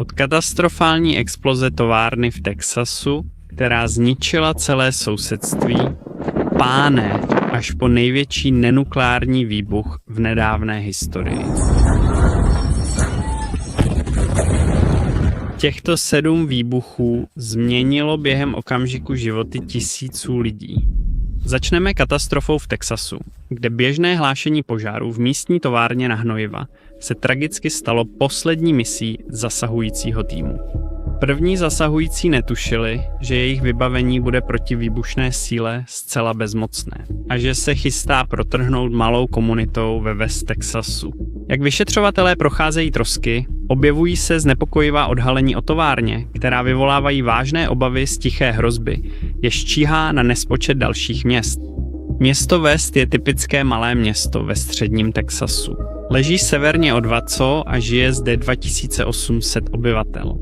Od katastrofální exploze továrny v Texasu, která zničila celé sousedství, páne až po největší nenukleární výbuch v nedávné historii. Těchto 7 výbuchů změnilo během okamžiku životy tisíců lidí. Začneme katastrofou v Texasu, kde běžné hlášení požáru v místní továrně na hnojiva se tragicky stalo poslední misí zasahujícího týmu. První zasahující netušili, že jejich vybavení bude proti výbušné síle zcela bezmocné a že se chystá protrhnout malou komunitou ve West Texasu. Jak vyšetřovatelé procházejí trosky, objevují se znepokojivá odhalení o továrně, která vyvolávají vážné obavy z tiché hrozby, jež číhá na nespočet dalších měst. Město West je typické malé město ve středním Texasu. Leží severně od Waco a žije zde 2800 obyvatel.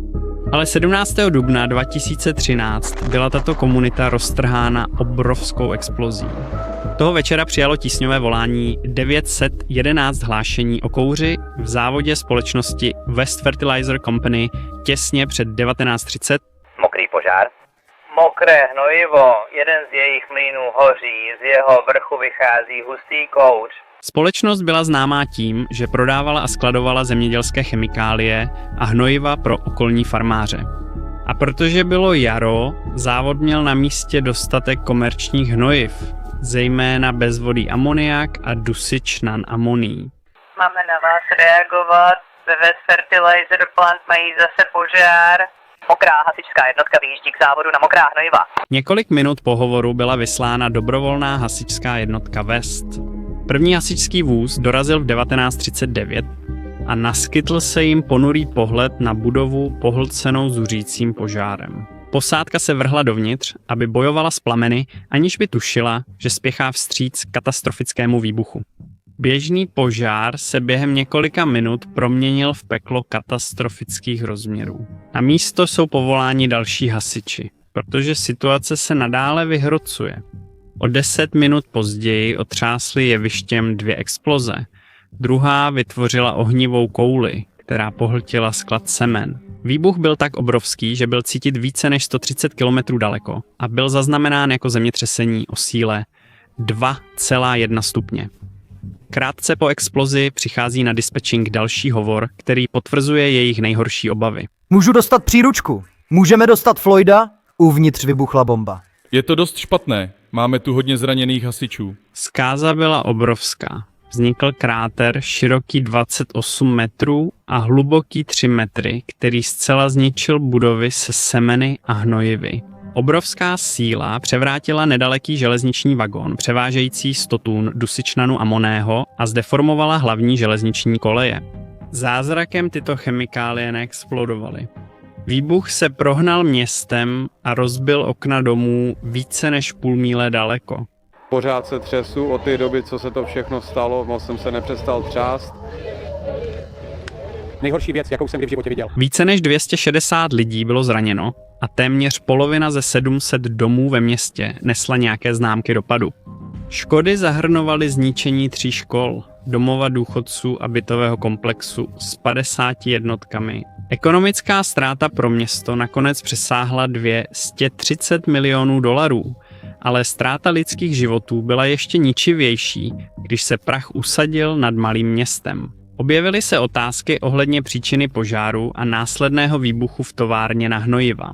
Ale 17. dubna 2013 byla tato komunita roztrhána obrovskou explozí. Toho večera přijalo tísňové volání 911 hlášení o kouři v závodě společnosti West Fertilizer Company těsně před 19:30. Mokrý požár. Mokré hnojivo, jeden z jejich mlýnů hoří, z jeho vrchu vychází hustý kouř. Společnost byla známá tím, že prodávala a skladovala zemědělské chemikálie a hnojiva pro okolní farmáře. A protože bylo jaro, závod měl na místě dostatek komerčních hnojiv, zejména bezvodý amoniak a dusičnan amonii. Máme na vás reagovat, ve West Fertilizer Plant mají zase požár. Mokrá hasičská jednotka vyjíždí k závodu na mokrá hnojiva. Několik minut po hovoru byla vyslána dobrovolná hasičská jednotka West. První hasičský vůz dorazil v 1939 a naskytl se jim ponurý pohled na budovu pohlcenou zuřícím požárem. Posádka se vrhla dovnitř, aby bojovala s plameny, aniž by tušila, že spěchá vstříc katastrofickému výbuchu. Běžný požár se během několika minut proměnil v peklo katastrofických rozměrů. Na místo jsou povoláni další hasiči, protože situace se nadále vyhrocuje. O 10 minut později otřásly jevištěm 2 exploze. Druhá vytvořila ohnivou kouli, která pohltila sklad semen. Výbuch byl tak obrovský, že byl cítit více než 130 km daleko a byl zaznamenán jako zemětřesení o síle 2,1 stupně. Krátce po explozi přichází na dispečing další hovor, který potvrzuje jejich nejhorší obavy. Můžu dostat příručku? Můžeme dostat Floyda? Uvnitř vybuchla bomba. Je to dost špatné. Máme tu hodně zraněných hasičů. Zkáza byla obrovská. Vznikl kráter široký 28 metrů a hluboký 3 metry, který zcela zničil budovy se semeny a hnojivy. Obrovská síla převrátila nedaleký železniční vagón převážející 100 tun dusičnanu amoného a zdeformovala hlavní železniční koleje. Zázrakem tyto chemikálie neexplodovaly. Výbuch se prohnal městem a rozbil okna domů více než půl míle daleko. Pořád se třesu od té doby, co se to všechno stalo, moc jsem se nepřestal třást. Nejhorší věc, jakou jsem kdy v životě viděl. Více než 260 lidí bylo zraněno a téměř polovina ze 700 domů ve městě nesla nějaké známky dopadu. Škody zahrnovaly zničení 3 škol, domova důchodců a bytového komplexu s 50 jednotkami. Ekonomická ztráta pro město nakonec přesáhla $230 milionů, ale ztráta lidských životů byla ještě ničivější, když se prach usadil nad malým městem. Objevily se otázky ohledně příčiny požáru a následného výbuchu v továrně na hnojiva.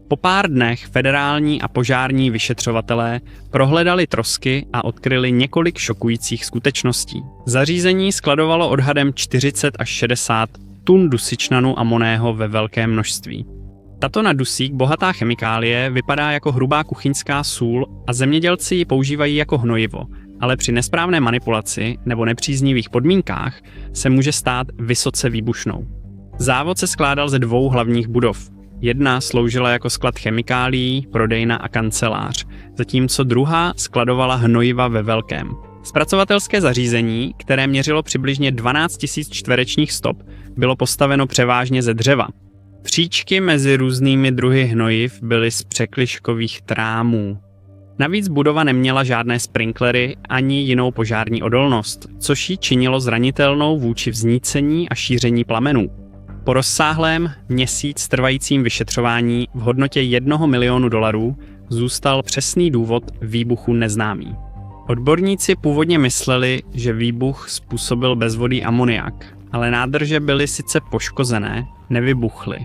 Po pár dnech federální a požární vyšetřovatelé prohledali trosky a odkryli několik šokujících skutečností. Zařízení skladovalo odhadem 40 až 60 tun dusičnanu amoného ve velkém množství. Tato na dusík bohatá chemikálie vypadá jako hrubá kuchyňská sůl a zemědělci ji používají jako hnojivo, ale při nesprávné manipulaci nebo nepříznivých podmínkách se může stát vysoce výbušnou. Závod se skládal ze 2 hlavních budov. Jedna sloužila jako sklad chemikálií, prodejna a kancelář, zatímco druhá skladovala hnojiva ve velkém. Zpracovatelské zařízení, které měřilo přibližně 12 000 čtverečních stop, bylo postaveno převážně ze dřeva. Příčky mezi různými druhy hnojiv byly z překližkových trámů. Navíc budova neměla žádné sprinklery ani jinou požární odolnost, což ji činilo zranitelnou vůči vznícení a šíření plamenů. Po rozsáhlém měsíc trvajícím vyšetřování v hodnotě $1 milionu zůstal přesný důvod výbuchu neznámý. Odborníci původně mysleli, že výbuch způsobil bezvodý amoniak, ale nádrže byly sice poškozené, nevybuchly.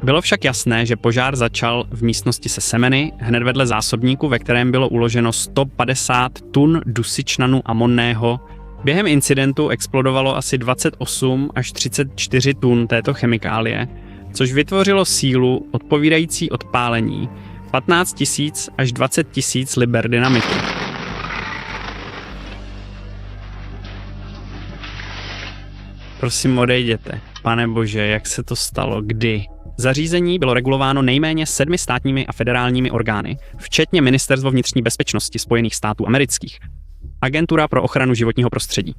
Bylo však jasné, že požár začal v místnosti se semeny, hned vedle zásobníku, ve kterém bylo uloženo 150 tun dusičnanu amonného. Během incidentu explodovalo asi 28 až 34 tun této chemikálie, což vytvořilo sílu odpovídající odpálení 15 000 až 20 000 liber dynamitu. Prosím, odejděte. Pane bože, jak se to stalo? Kdy? Zařízení bylo regulováno nejméně 7 státními a federálními orgány, včetně Ministerstva vnitřní bezpečnosti Spojených států amerických, Agentura pro ochranu životního prostředí,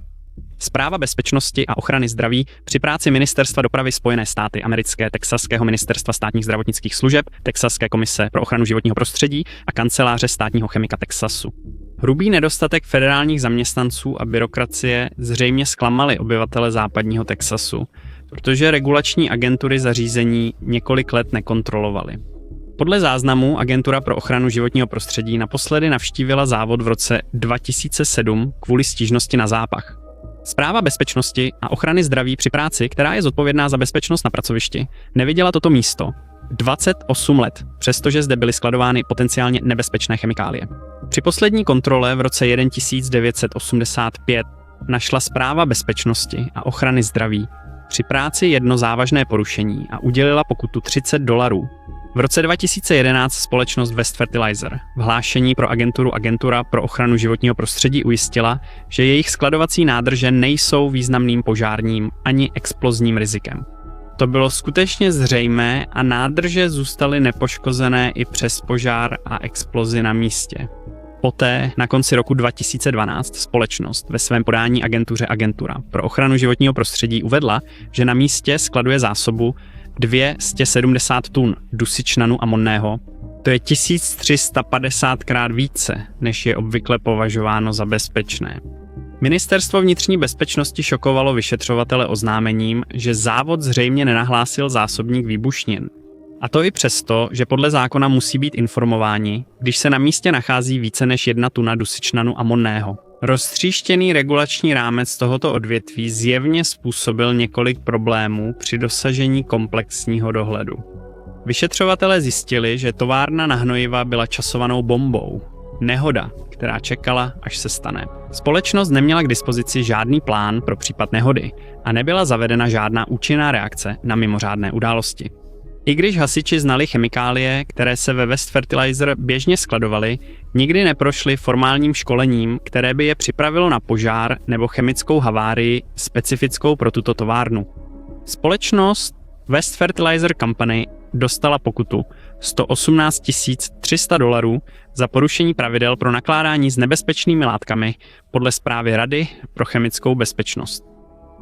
Správa bezpečnosti a ochrany zdraví při práci Ministerstva dopravy Spojené státy americké, Texaského ministerstva státních zdravotnických služeb, Texaské komise pro ochranu životního prostředí a kanceláře státního chemika Texasu. Hrubý nedostatek federálních zaměstnanců a byrokracie zřejmě zklamaly obyvatele západního Texasu, protože regulační agentury zařízení několik let nekontrolovaly. Podle záznamů Agentura pro ochranu životního prostředí naposledy navštívila závod v roce 2007 kvůli stížnosti na zápach. Správa bezpečnosti a ochrany zdraví při práci, která je zodpovědná za bezpečnost na pracovišti, neviděla toto místo 28 let, přestože zde byly skladovány potenciálně nebezpečné chemikálie. Při poslední kontrole v roce 1985 našla Správa bezpečnosti a ochrany zdraví při práci jedno závažné porušení a udělila pokutu $30. V roce 2011 společnost West Fertilizer v hlášení pro Agentura pro ochranu životního prostředí ujistila, že jejich skladovací nádrže nejsou významným požárním ani explozním rizikem. To bylo skutečně zřejmé a nádrže zůstaly nepoškozené i přes požár a explozi na místě. Poté, na konci roku 2012, společnost ve svém podání agentuře Agentura pro ochranu životního prostředí uvedla, že na místě skladuje zásobu 270 tun dusičnanu amonného. To je 1350krát více, než je obvykle považováno za bezpečné. Ministerstvo vnitřní bezpečnosti šokovalo vyšetřovatele oznámením, že závod zřejmě nenahlásil zásobník výbušnin. A to i přesto, že podle zákona musí být informováni, když se na místě nachází více než 1 tuna dusičnanu amonného. Roztříštěný regulační rámec tohoto odvětví zjevně způsobil několik problémů při dosažení komplexního dohledu. Vyšetřovatelé zjistili, že továrna na hnojiva byla časovanou bombou. Nehoda, která čekala, až se stane. Společnost neměla k dispozici žádný plán pro případ nehody a nebyla zavedena žádná účinná reakce na mimořádné události. I když hasiči znali chemikálie, které se ve West Fertilizer běžně skladovaly, nikdy neprošli formálním školením, které by je připravilo na požár nebo chemickou havárii specifickou pro tuto továrnu. Společnost West Fertilizer Company dostala pokutu $118 300 za porušení pravidel pro nakládání s nebezpečnými látkami podle zprávy Rady pro chemickou bezpečnost.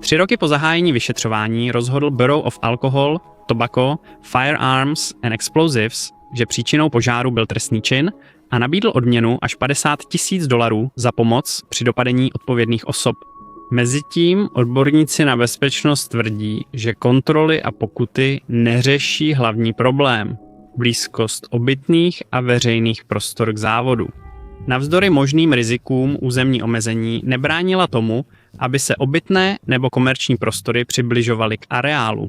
3 roky po zahájení vyšetřování rozhodl Bureau of Alcohol, Tobacco, Firearms and Explosives, že příčinou požáru byl trestný čin a nabídl odměnu až $50 000 za pomoc při dopadení odpovědných osob. Mezitím odborníci na bezpečnost tvrdí, že kontroly a pokuty neřeší hlavní problém – blízkost obytných a veřejných prostor k závodu. Navzdory možným rizikům územní omezení nebránila tomu, aby se obytné nebo komerční prostory přibližovaly k areálu.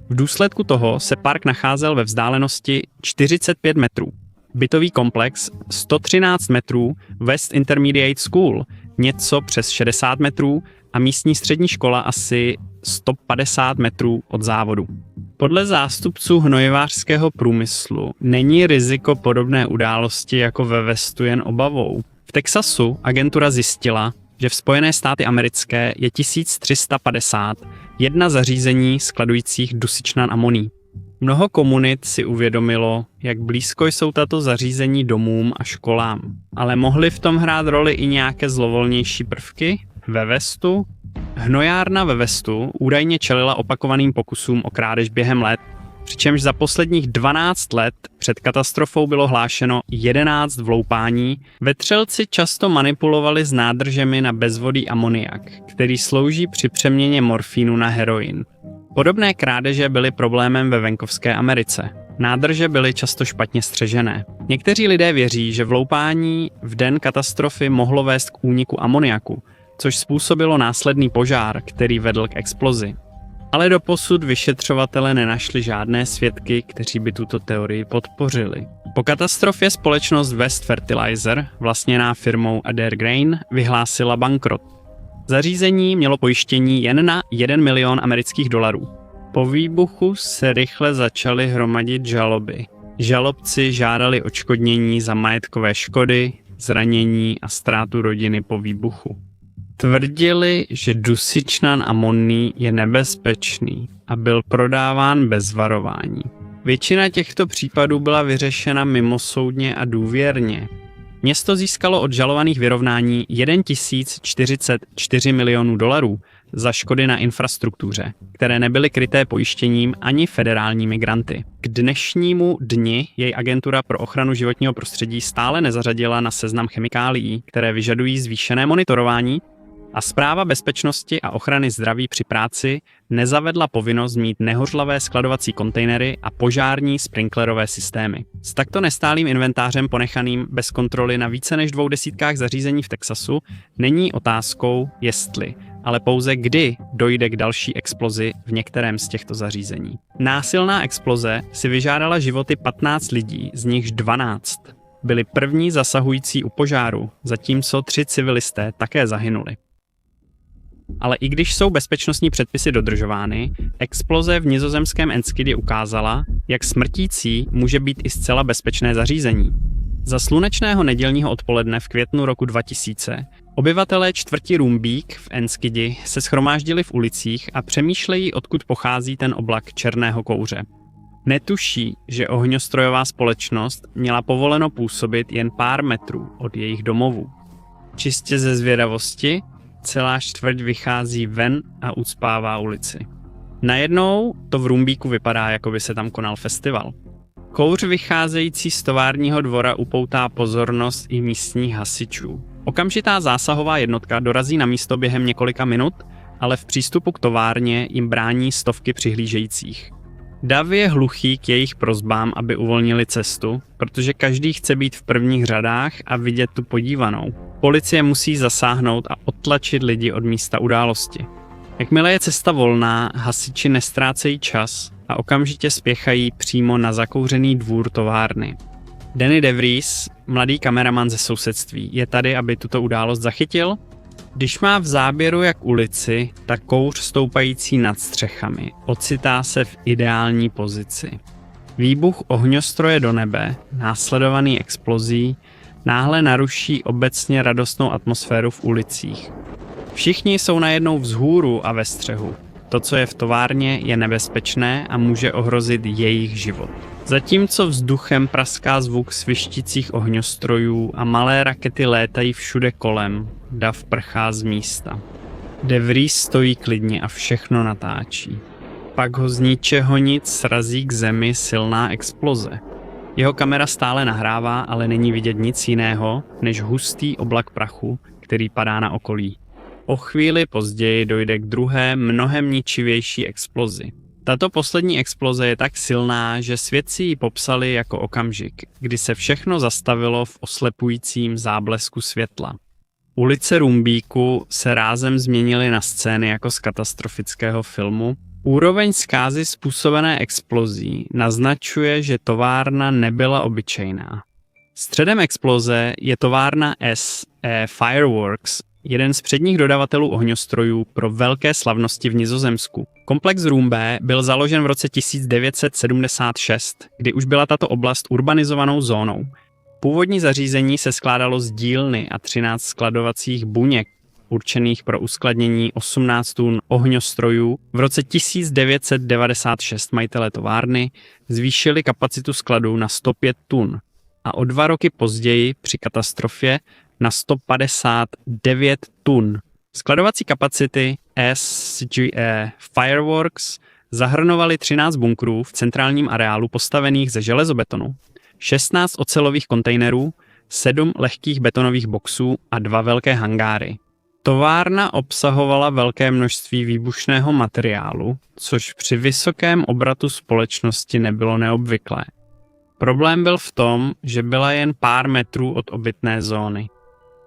V důsledku toho se park nacházel ve vzdálenosti 45 metrů. Bytový komplex 113 metrů, West Intermediate School něco přes 60 metrů a místní střední škola asi 150 metrů od závodu. Podle zástupců hnojivářského průmyslu není riziko podobné události jako ve Westu jen obavou. V Texasu agentura zjistila, že v Spojené státy americké je 1351 zařízení skladujících dusičnan amoní. Mnoho komunit si uvědomilo, jak blízko jsou tato zařízení domům a školám. Ale mohly v tom hrát roli i nějaké zlovolnější prvky? Ve Westu? Hnojárna ve Westu údajně čelila opakovaným pokusům o krádež během let, přičemž za posledních 12 let před katastrofou bylo hlášeno 11 vloupání. Vetřelci často manipulovali s nádržemi na bezvodý amoniak, který slouží při přeměně morfínu na heroin. Podobné krádeže byly problémem ve venkovské Americe. Nádrže byly často špatně střežené. Někteří lidé věří, že vloupání v den katastrofy mohlo vést k úniku amoniaku, což způsobilo následný požár, který vedl k explozi. Ale doposud vyšetřovatele nenašli žádné svědky, kteří by tuto teorii podpořili. Po katastrofě společnost West Fertilizer, vlastněná firmou Adair Grain, vyhlásila bankrot. Zařízení mělo pojištění jen na $1 milion amerických dolarů. Po výbuchu se rychle začaly hromadit žaloby. Žalobci žádali odškodnění za majetkové škody, zranění a ztrátu rodiny po výbuchu. Tvrdili, že dusičnan amonný je nebezpečný a byl prodáván bez varování. Většina těchto případů byla vyřešena mimosoudně a důvěrně. Město získalo od žalovaných vyrovnání 1044 milionů dolarů za škody na infrastruktuře, které nebyly kryté pojištěním ani federálními granty. K dnešnímu dni jej Agentura pro ochranu životního prostředí stále nezařadila na seznam chemikálií, které vyžadují zvýšené monitorování, a Správa bezpečnosti a ochrany zdraví při práci nezavedla povinnost mít nehořlavé skladovací kontejnery a požární sprinklerové systémy. S takto nestálým inventářem ponechaným bez kontroly na více než 200 zařízení v Texasu není otázkou jestli, ale pouze kdy dojde k další explozi v některém z těchto zařízení. Násilná exploze si vyžádala životy 15 lidí, z nichž 12 byli první zasahující u požáru, zatímco 3 civilisté také zahynuli. Ale i když jsou bezpečnostní předpisy dodržovány, exploze v nizozemském Enschede ukázala, jak smrtící může být i zcela bezpečné zařízení. Za slunečného nedělního odpoledne v květnu roku 2000 obyvatelé čtvrti Rumbík v Enschede se shromáždili v ulicích a přemýšlejí, odkud pochází ten oblak černého kouře. Netuší, že ohňostrojová společnost měla povoleno působit jen pár metrů od jejich domovů. Čistě ze zvědavosti celá čtvrť vychází ven a ucpává ulici. Najednou to v Rumbíku vypadá, jako by se tam konal festival. Kouř vycházející z továrního dvora upoutá pozornost i místních hasičů. Okamžitá zásahová jednotka dorazí na místo během několika minut, ale v přístupu k továrně jim brání stovky přihlížejících. Dav je hluchý k jejich prosbám, aby uvolnili cestu, protože každý chce být v prvních řadách a vidět tu podívanou. Policie musí zasáhnout a odtlačit lidi od místa události. Jakmile je cesta volná, hasiči nestrácejí čas a okamžitě spěchají přímo na zakouřený dvůr továrny. Danny DeVries, mladý kameraman ze sousedství, je tady, aby tuto událost zachytil. Když má v záběru jak ulici, tak kouř stoupající nad střechami ocitá se v ideální pozici. Výbuch ohňostroje do nebe, následovaný explozí, náhle naruší obecně radostnou atmosféru v ulicích. Všichni jsou najednou vzhůru a ve střehu. To, co je v továrně, je nebezpečné a může ohrozit jejich život. Zatímco vzduchem praská zvuk svištících ohňostrojů a malé rakety létají všude kolem, dav prchá z místa. DeVries stojí klidně a všechno natáčí. Pak ho z ničeho nic srazí k zemi silná exploze. Jeho kamera stále nahrává, ale není vidět nic jiného, než hustý oblak prachu, který padá na okolí. O chvíli později dojde k druhé, mnohem ničivější explozi. Tato poslední exploze je tak silná, že svědci ji popsali jako okamžik, kdy se všechno zastavilo v oslepujícím záblesku světla. Ulice Rumbíku se rázem změnily na scény jako z katastrofického filmu. Úroveň zkázy způsobené explozí naznačuje, že továrna nebyla obyčejná. Středem exploze je továrna SE Fireworks, jeden z předních dodavatelů ohňostrojů pro velké slavnosti v Nizozemsku. Komplex Rumbé byl založen v roce 1976, kdy už byla tato oblast urbanizovanou zónou. Původní zařízení se skládalo z dílny a 13 skladovacích buněk, určených pro uskladnění 18 tun ohňostrojů. V roce 1996 majitelé továrny zvýšili kapacitu skladu na 105 tun a o 2 roky později při katastrofě na 159 tun. Skladovací kapacity SGE Fireworks zahrnovaly 13 bunkrů v centrálním areálu postavených ze železobetonu, 16 ocelových kontejnerů, 7 lehkých betonových boxů a 2 velké hangáry. Továrna obsahovala velké množství výbušného materiálu, což při vysokém obratu společnosti nebylo neobvyklé. Problém byl v tom, že byla jen pár metrů od obytné zóny.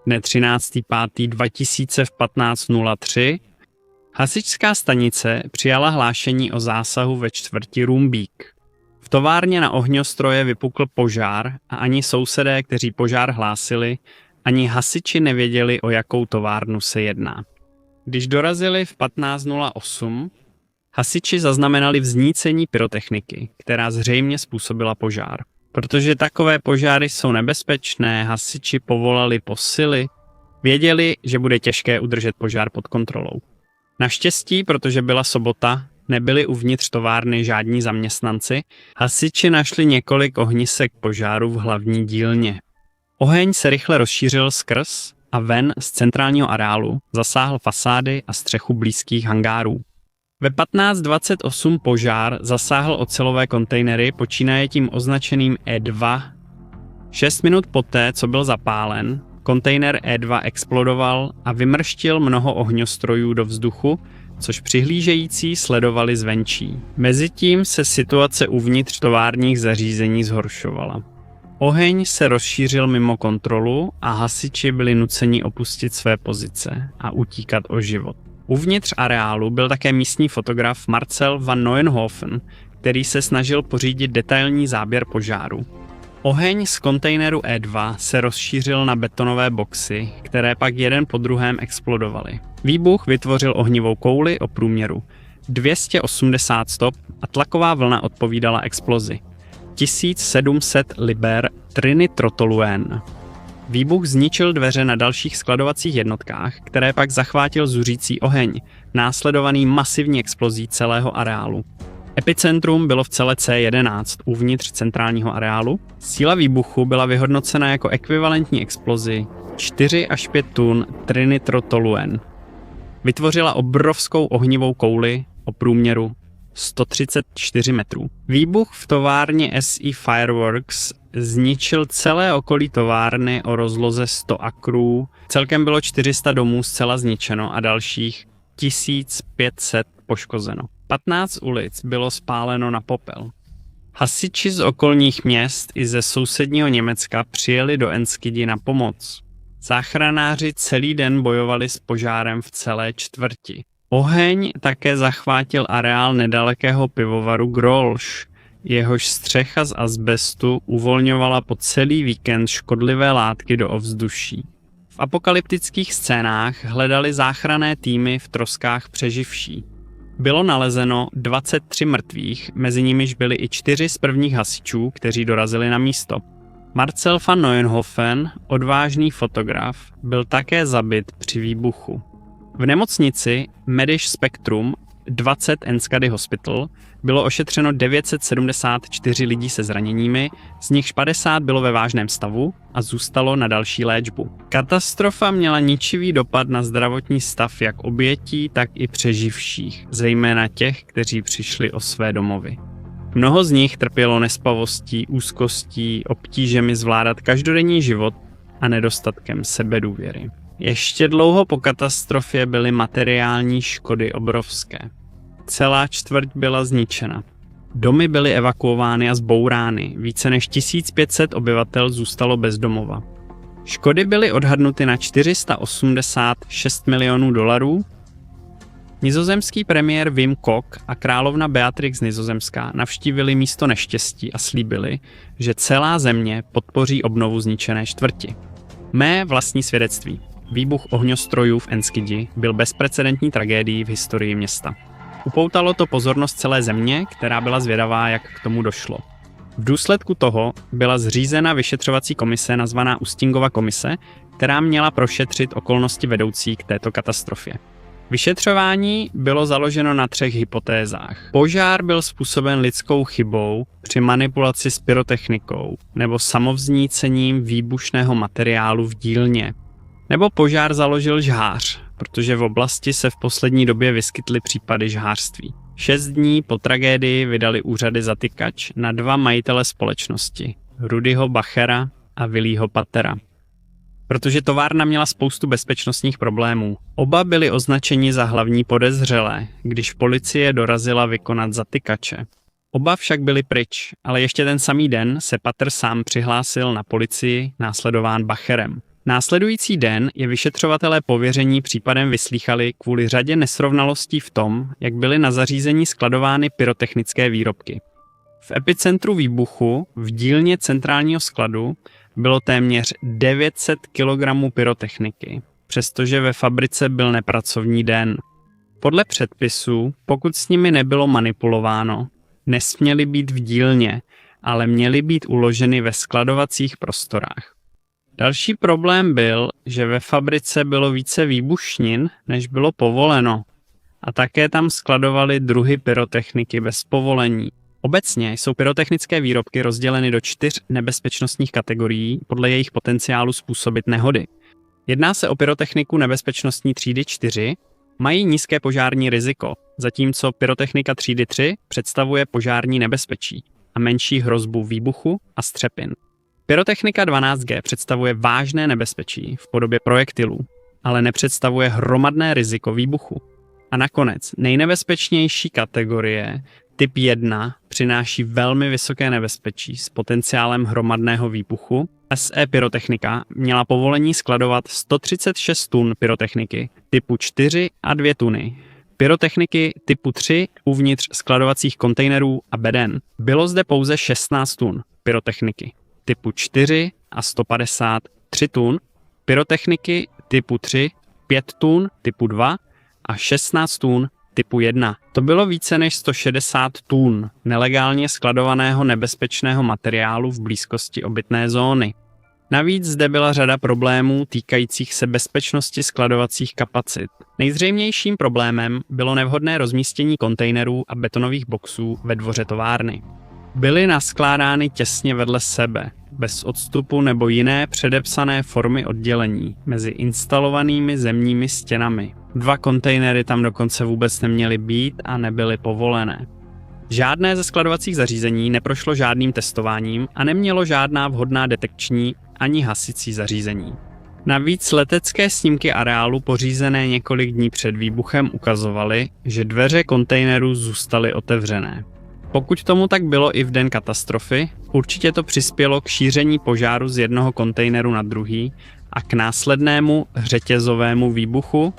Dne 13.5.2000 v 15:03 hasičská stanice přijala hlášení o zásahu ve čtvrti Rumbík. V továrně na ohňostroje vypukl požár a ani sousedé, kteří požár hlásili, ani hasiči nevěděli, o jakou továrnu se jedná. Když dorazili v 15:08, hasiči zaznamenali vznícení pyrotechniky, která zřejmě způsobila požár. Protože takové požáry jsou nebezpečné, hasiči povolali posily, věděli, že bude těžké udržet požár pod kontrolou. Naštěstí, protože byla sobota, nebyli uvnitř továrny žádní zaměstnanci, hasiči našli několik ohnisek požáru v hlavní dílně. Oheň se rychle rozšířil skrz a ven z centrálního areálu, zasáhl fasády a střechu blízkých hangárů. Ve 15:28 požár zasáhl ocelové kontejnery počínaje tím označeným E2. 6 minut poté, co byl zapálen, kontejner E2 explodoval a vymrštil mnoho ohňostrojů do vzduchu, což přihlížející sledovali zvenčí. Mezitím se situace uvnitř továrních zařízení zhoršovala. Oheň se rozšířil mimo kontrolu a hasiči byli nuceni opustit své pozice a utíkat o život. Uvnitř areálu byl také místní fotograf Marcel van Neuenhofen, který se snažil pořídit detailní záběr požáru. Oheň z kontejneru E2 se rozšířil na betonové boxy, které pak jeden po druhém explodovaly. Výbuch vytvořil ohnivou kouli o průměru 280 stop a tlaková vlna odpovídala explozi 1700 liber trinitrotoluen. Výbuch zničil dveře na dalších skladovacích jednotkách, které pak zachvátil zuřící oheň, následovaný masivní explozí celého areálu. Epicentrum bylo v celé C11 uvnitř centrálního areálu. Síla výbuchu byla vyhodnocena jako ekvivalentní explozi 4 až 5 tun trinitrotoluen. Vytvořila obrovskou ohnivou kouli o průměru 134 metrů. Výbuch v továrně SE Fireworks zničil celé okolí továrny o rozloze 100 akrů. Celkem bylo 400 domů zcela zničeno a dalších 1500 poškozeno. 15 ulic bylo spáleno na popel. Hasiči z okolních měst i ze sousedního Německa přijeli do Enskidi na pomoc. Záchranáři celý den bojovali s požárem v celé čtvrti. Oheň také zachvátil areál nedalekého pivovaru Grolsch. Jehož střecha z azbestu uvolňovala po celý víkend škodlivé látky do ovzduší. V apokalyptických scénách hledali záchranné týmy v troskách přeživší. Bylo nalezeno 23 mrtvých, mezi nimiž byli i 4 z prvních hasičů, kteří dorazili na místo. Marcel van Neuenhofen, odvážný fotograf, byl také zabit při výbuchu. V nemocnici Medisch Spectrum 20 Enskady Hospital bylo ošetřeno 974 lidí se zraněními, z nichž 50 bylo ve vážném stavu a zůstalo na další léčbu. Katastrofa měla ničivý dopad na zdravotní stav jak obětí, tak i přeživších, zejména těch, kteří přišli o své domovy. Mnoho z nich trpělo nespavostí, úzkostí, obtížemi zvládat každodenní život a nedostatkem sebedůvěry. Ještě dlouho po katastrofě byly materiální škody obrovské. Celá čtvrť byla zničena. Domy byly evakuovány a zbourány, více než 1500 obyvatel zůstalo bez domova. Škody byly odhadnuty na 486 milionů dolarů. Nizozemský premiér Wim Kok a královna Beatrix Nizozemská navštívili místo neštěstí a slíbili, že celá země podpoří obnovu zničené čtvrti. Mé vlastní svědectví. Výbuch ohňostrojů v Enskidi byl bezprecedentní tragédií v historii města. Upoutalo to pozornost celé země, která byla zvědavá, jak k tomu došlo. V důsledku toho byla zřízena vyšetřovací komise nazvaná Ustingova komise, která měla prošetřit okolnosti vedoucí k této katastrofě. Vyšetřování bylo založeno na 3 hypotézách. Požár byl způsoben lidskou chybou při manipulaci s pyrotechnikou nebo samovznícením výbušného materiálu v dílně. Nebo požár založil žhář, protože v oblasti se v poslední době vyskytly případy žhářství. 6 dní po tragédii vydali úřady zatykač na 2 majitele společnosti, Rudyho Bachera a Willího Pattera. protože továrna měla spoustu bezpečnostních problémů. Oba byli označeni za hlavní podezřelé, když policie dorazila vykonat zatykače. Oba však byli pryč, ale ještě ten samý den se Pater sám přihlásil na policii, následován Bacherem. Následující den je vyšetřovatelé pověření případem vyslýchali kvůli řadě nesrovnalostí v tom, jak byly na zařízení skladovány pyrotechnické výrobky. V epicentru výbuchu v dílně centrálního skladu bylo téměř 900 kg pyrotechniky, přestože ve fabrice byl nepracovní den. Podle předpisů, pokud s nimi nebylo manipulováno, nesměly být v dílně, ale měly být uloženy ve skladovacích prostorách. Další problém byl, že ve fabrice bylo více výbušnin, než bylo povoleno, a také tam skladovali druhy pyrotechniky bez povolení. Obecně jsou pyrotechnické výrobky rozděleny do 4 nebezpečnostních kategorií podle jejich potenciálu způsobit nehody. Jedná se o pyrotechniku nebezpečnostní třídy 4, mají nízké požární riziko, zatímco pyrotechnika třídy 3 představuje požární nebezpečí a menší hrozbu výbuchu a střepin. Pyrotechnika 12G představuje vážné nebezpečí v podobě projektilů, ale nepředstavuje hromadné riziko výbuchu. A nakonec nejnebezpečnější kategorie typ 1 přináší velmi vysoké nebezpečí s potenciálem hromadného výbuchu. SE pyrotechnika měla povolení skladovat 136 tun pyrotechniky typu 4 a 2 tuny. Pyrotechniky typu 3 uvnitř skladovacích kontejnerů a beden. Bylo zde pouze 16 tun pyrotechniky typu 4 a 153 tun, pyrotechniky typu 3, 5 tun typu 2 a 16 tun typu 1. To bylo více než 160 tun nelegálně skladovaného nebezpečného materiálu v blízkosti obytné zóny. Navíc zde byla řada problémů týkajících se bezpečnosti skladovacích kapacit. Nejzřejmějším problémem bylo nevhodné rozmístění kontejnerů a betonových boxů ve dvoře továrny. Byly naskládány těsně vedle sebe, bez odstupu nebo jiné předepsané formy oddělení mezi instalovanými zemními stěnami. 2 kontejnery tam dokonce vůbec neměly být a nebyly povolené. Žádné ze skladovacích zařízení neprošlo žádným testováním a nemělo žádná vhodná detekční ani hasicí zařízení. Navíc letecké snímky areálu pořízené několik dní před výbuchem ukazovaly, že dveře kontejnerů zůstaly otevřené. Pokud tomu tak bylo i v den katastrofy, určitě to přispělo k šíření požáru z jednoho kontejneru na druhý a k následnému řetězovému výbuchu.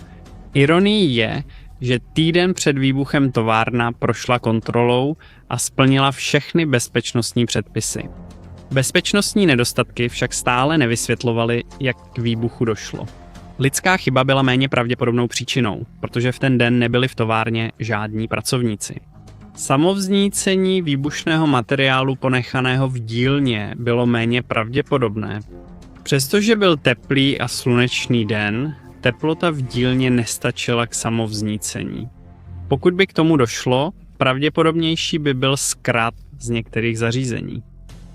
Ironií je, že týden před výbuchem továrna prošla kontrolou a splnila všechny bezpečnostní předpisy. Bezpečnostní nedostatky však stále nevysvětlovaly, jak k výbuchu došlo. Lidská chyba byla méně pravděpodobnou příčinou, protože v ten den nebyli v továrně žádní pracovníci. Samovznícení výbušného materiálu ponechaného v dílně bylo méně pravděpodobné. Přestože byl teplý a slunečný den, teplota v dílně nestačila k samovznícení. Pokud by k tomu došlo, pravděpodobnější by byl zkrat z některých zařízení.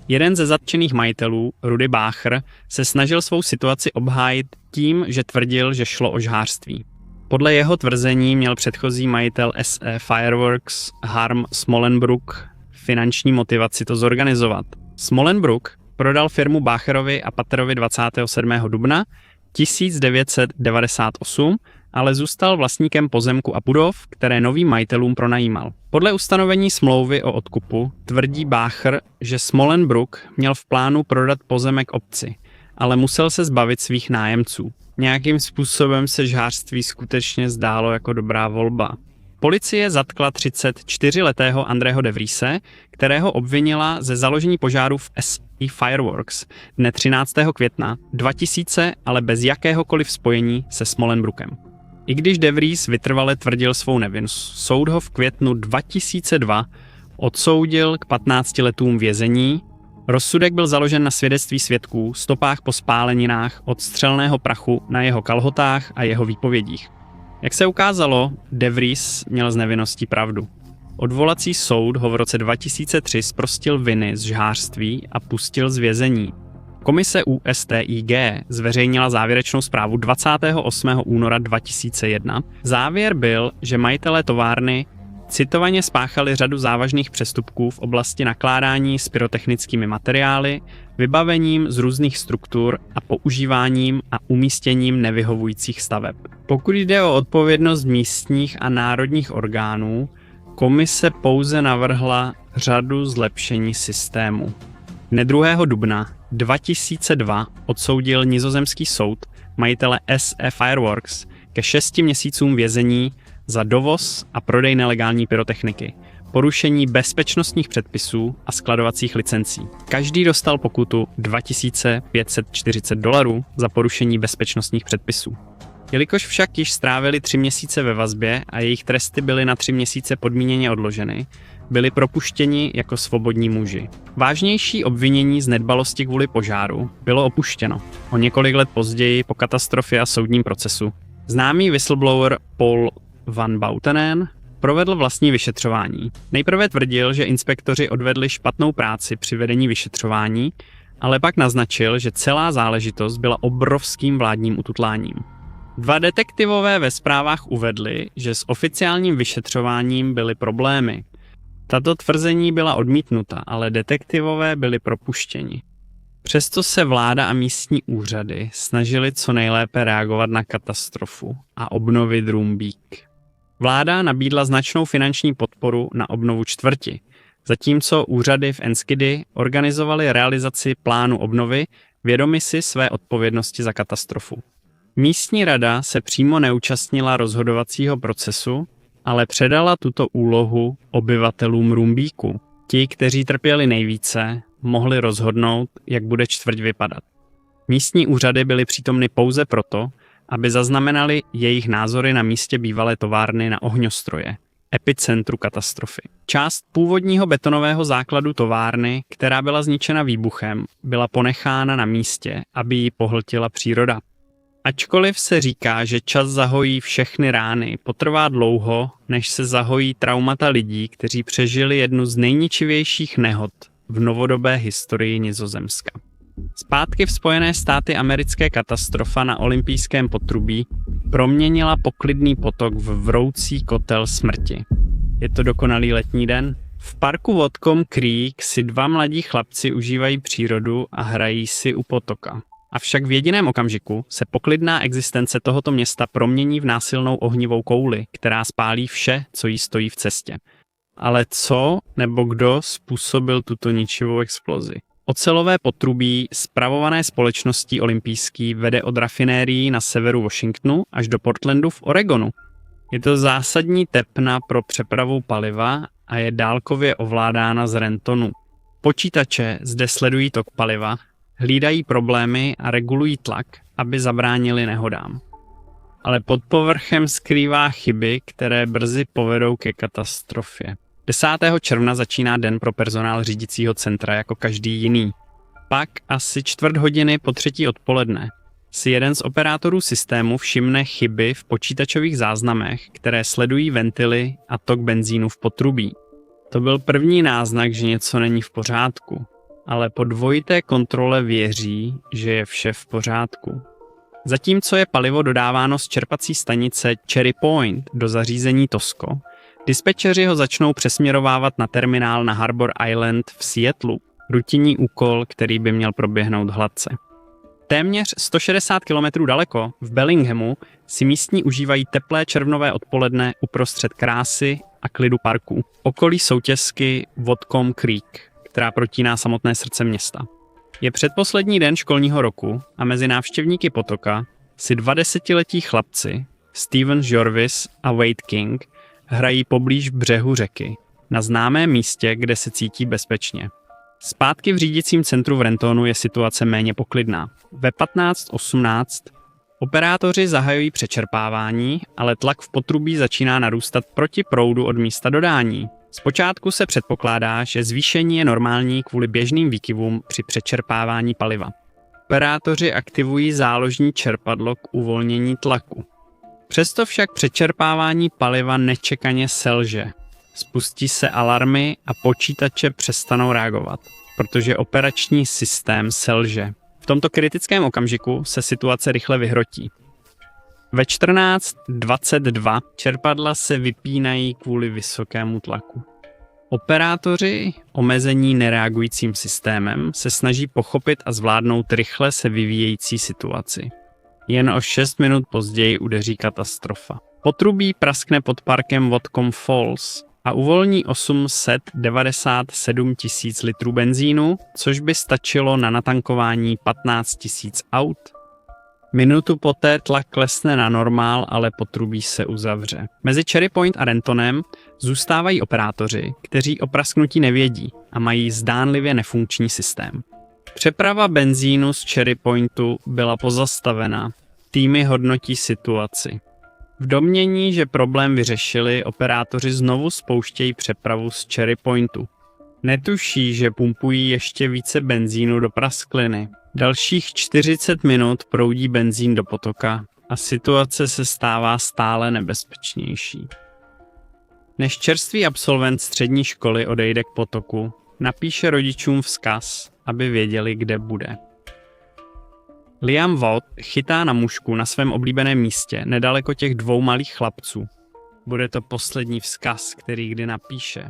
Jeden ze zatčených majitelů, Rudy Bacher, se snažil svou situaci obhájit tím, že tvrdil, že šlo o žhářství. Podle jeho tvrzení měl předchozí majitel SE Fireworks Harm Smolenbrook finanční motivaci to zorganizovat. Smolenbrook prodal firmu Bacherovi a Paterovi 27. dubna 1998, ale zůstal vlastníkem pozemku a budov, které novým majitelům pronajímal. Podle ustanovení smlouvy o odkupu tvrdí Bacher, že Smolenbrook měl v plánu prodat pozemek obci, ale musel se zbavit svých nájemců. Nějakým způsobem se žhářství skutečně zdálo jako dobrá volba. Policie zatkla 34letého Andreho de Vriese, kterého obvinila ze založení požáru v SE Fireworks dne 13. května 2000, ale bez jakéhokoliv spojení se Smolenbrookem. I když de Vries vytrvale tvrdil svou nevinnost, soud ho v květnu 2002 odsoudil k 15 letům vězení. Rozsudek byl založen na svědectví svědků, stopách po spáleninách od střelného prachu na jeho kalhotách a jeho výpovědích. Jak se ukázalo, de Vries měl z nevinností pravdu. Odvolací soud ho v roce 2003 zprostil viny z žhářství a pustil z vězení. Komise USTIG zveřejnila závěrečnou zprávu 28. února 2001. Závěr byl, že majitelé továrny Citovaně spáchali řadu závažných přestupků v oblasti nakládání s pyrotechnickými materiály, vybavením z různých struktur a používáním a umístěním nevyhovujících staveb. Pokud jde o odpovědnost místních a národních orgánů, komise pouze navrhla řadu zlepšení systému. Dne 2. dubna 2002 odsoudil nizozemský soud majitele SE Fireworks ke 6 měsícům vězení za dovoz a prodej nelegální pyrotechniky, porušení bezpečnostních předpisů a skladovacích licencí. Každý dostal pokutu $2540 za porušení bezpečnostních předpisů. Jelikož však již strávili 3 měsíce ve vazbě a jejich tresty byly na 3 měsíce podmíněně odloženy, byli propuštěni jako svobodní muži. Vážnější obvinění z nedbalosti kvůli požáru bylo opuštěno. O několik let později po katastrofě a soudním procesu známý whistleblower Paul Van Boutenen provedl vlastní vyšetřování. Nejprve tvrdil, že inspektoři odvedli špatnou práci při vedení vyšetřování, ale pak naznačil, že celá záležitost byla obrovským vládním ututláním. 2 detektivové ve zprávách uvedli, že s oficiálním vyšetřováním byly problémy. Tato tvrzení byla odmítnuta, ale detektivové byli propuštěni. Přesto se vláda a místní úřady snažili co nejlépe reagovat na katastrofu a obnovit Rumbík. Vláda nabídla značnou finanční podporu na obnovu čtvrti, zatímco úřady v Enschede organizovaly realizaci plánu obnovy, vědomi si své odpovědnosti za katastrofu. Místní rada se přímo neúčastnila rozhodovacího procesu, ale předala tuto úlohu obyvatelům Rumbíku. Ti, kteří trpěli nejvíce, mohli rozhodnout, jak bude čtvrť vypadat. Místní úřady byly přítomny pouze proto, aby zaznamenali jejich názory na místě bývalé továrny na ohňostroje, epicentru katastrofy. Část původního betonového základu továrny, která byla zničena výbuchem, byla ponechána na místě, aby ji pohltila příroda. Ačkoliv se říká, že čas zahojí všechny rány, potrvá dlouho, než se zahojí traumata lidí, kteří přežili jednu z nejničivějších nehod v novodobé historii Nizozemska. Zpátky v Spojené státy americké katastrofa na olympijském potrubí proměnila poklidný potok v vroucí kotel smrti. Je to dokonalý letní den? V parku Whatcom Creek si 2 mladí chlapci užívají přírodu a hrají si u potoka. Avšak v jediném okamžiku se poklidná existence tohoto města promění v násilnou ohnivou kouli, která spálí vše, co jí stojí v cestě. Ale co nebo kdo způsobil tuto ničivou explozi? Ocelové potrubí spravované společností Olympijský vede od rafinérií na severu Washingtonu až do Portlandu v Oregonu. Je to zásadní tepna pro přepravu paliva a je dálkově ovládána z Rentonu. Počítače zde sledují tok paliva, hlídají problémy a regulují tlak, aby zabránili nehodám. Ale pod povrchem skrývá chyby, které brzy povedou ke katastrofě. 10. června začíná den pro personál řídícího centra jako každý jiný. Pak asi 1/4 hodiny po 3. odpoledne si jeden z operátorů systému všimne chyby v počítačových záznamech, které sledují ventily a tok benzínu v potrubí. To byl první náznak, že něco není v pořádku, ale po dvojité kontrole věří, že je vše v pořádku. Zatímco je palivo dodáváno z čerpací stanice Cherry Point do zařízení Tosco, dispečeři ho začnou přesměrovávat na terminál na Harbor Island v Seattlu, rutinní úkol, který by měl proběhnout hladce. Téměř 160 km daleko, v Bellinghamu, si místní užívají teplé červnové odpoledne uprostřed krásy a klidu parku. Okolí soutěsky Whatcom Creek, která protíná samotné srdce města. Je předposlední den školního roku a mezi návštěvníky potoka si 20letí chlapci, Steven Jorvis a Wade King, hrají poblíž břehu řeky, na známém místě, kde se cítí bezpečně. Zpátky v řídicím centru v Rentonu je situace méně poklidná. Ve 15:18 operátoři zahajují přečerpávání, ale tlak v potrubí začíná narůstat proti proudu od místa dodání. Zpočátku se předpokládá, že zvýšení je normální kvůli běžným výkyvům při přečerpávání paliva. Operátoři aktivují záložní čerpadlo k uvolnění tlaku. Přesto však přečerpávání paliva nečekaně selže. Spustí se alarmy a počítače přestanou reagovat, protože operační systém selže. V tomto kritickém okamžiku se situace rychle vyhrotí. Ve 14:22 čerpadla se vypínají kvůli vysokému tlaku. Operátoři, omezení nereagujícím systémem, se snaží pochopit a zvládnout rychle se vyvíjející situaci. Jen o 6 minut později udeří katastrofa. Potrubí praskne pod parkem Whatcom Falls a uvolní 897 000 litrů benzínu, což by stačilo na natankování 15 000 aut. Minutu poté tlak klesne na normál, ale potrubí se uzavře. Mezi Cherry Point a Rentonem zůstávají operátoři, kteří o prasknutí nevědí a mají zdánlivě nefunkční systém. Přeprava benzínu z Cherry Pointu byla pozastavena. Týmy hodnotí situaci. V domnění, že problém vyřešili, operátoři znovu spouštějí přepravu z Cherry Pointu. Netuší, že pumpují ještě více benzínu do praskliny. Dalších 40 minut proudí benzín do potoka a situace se stává stále nebezpečnější. Než čerstvý absolvent střední školy odejde k potoku, napíše rodičům vzkaz, aby věděli, kde bude. Liam Watt chytá na mušku na svém oblíbeném místě, nedaleko těch 2 malých chlapců. Bude to poslední vzkaz, který kdy napíše.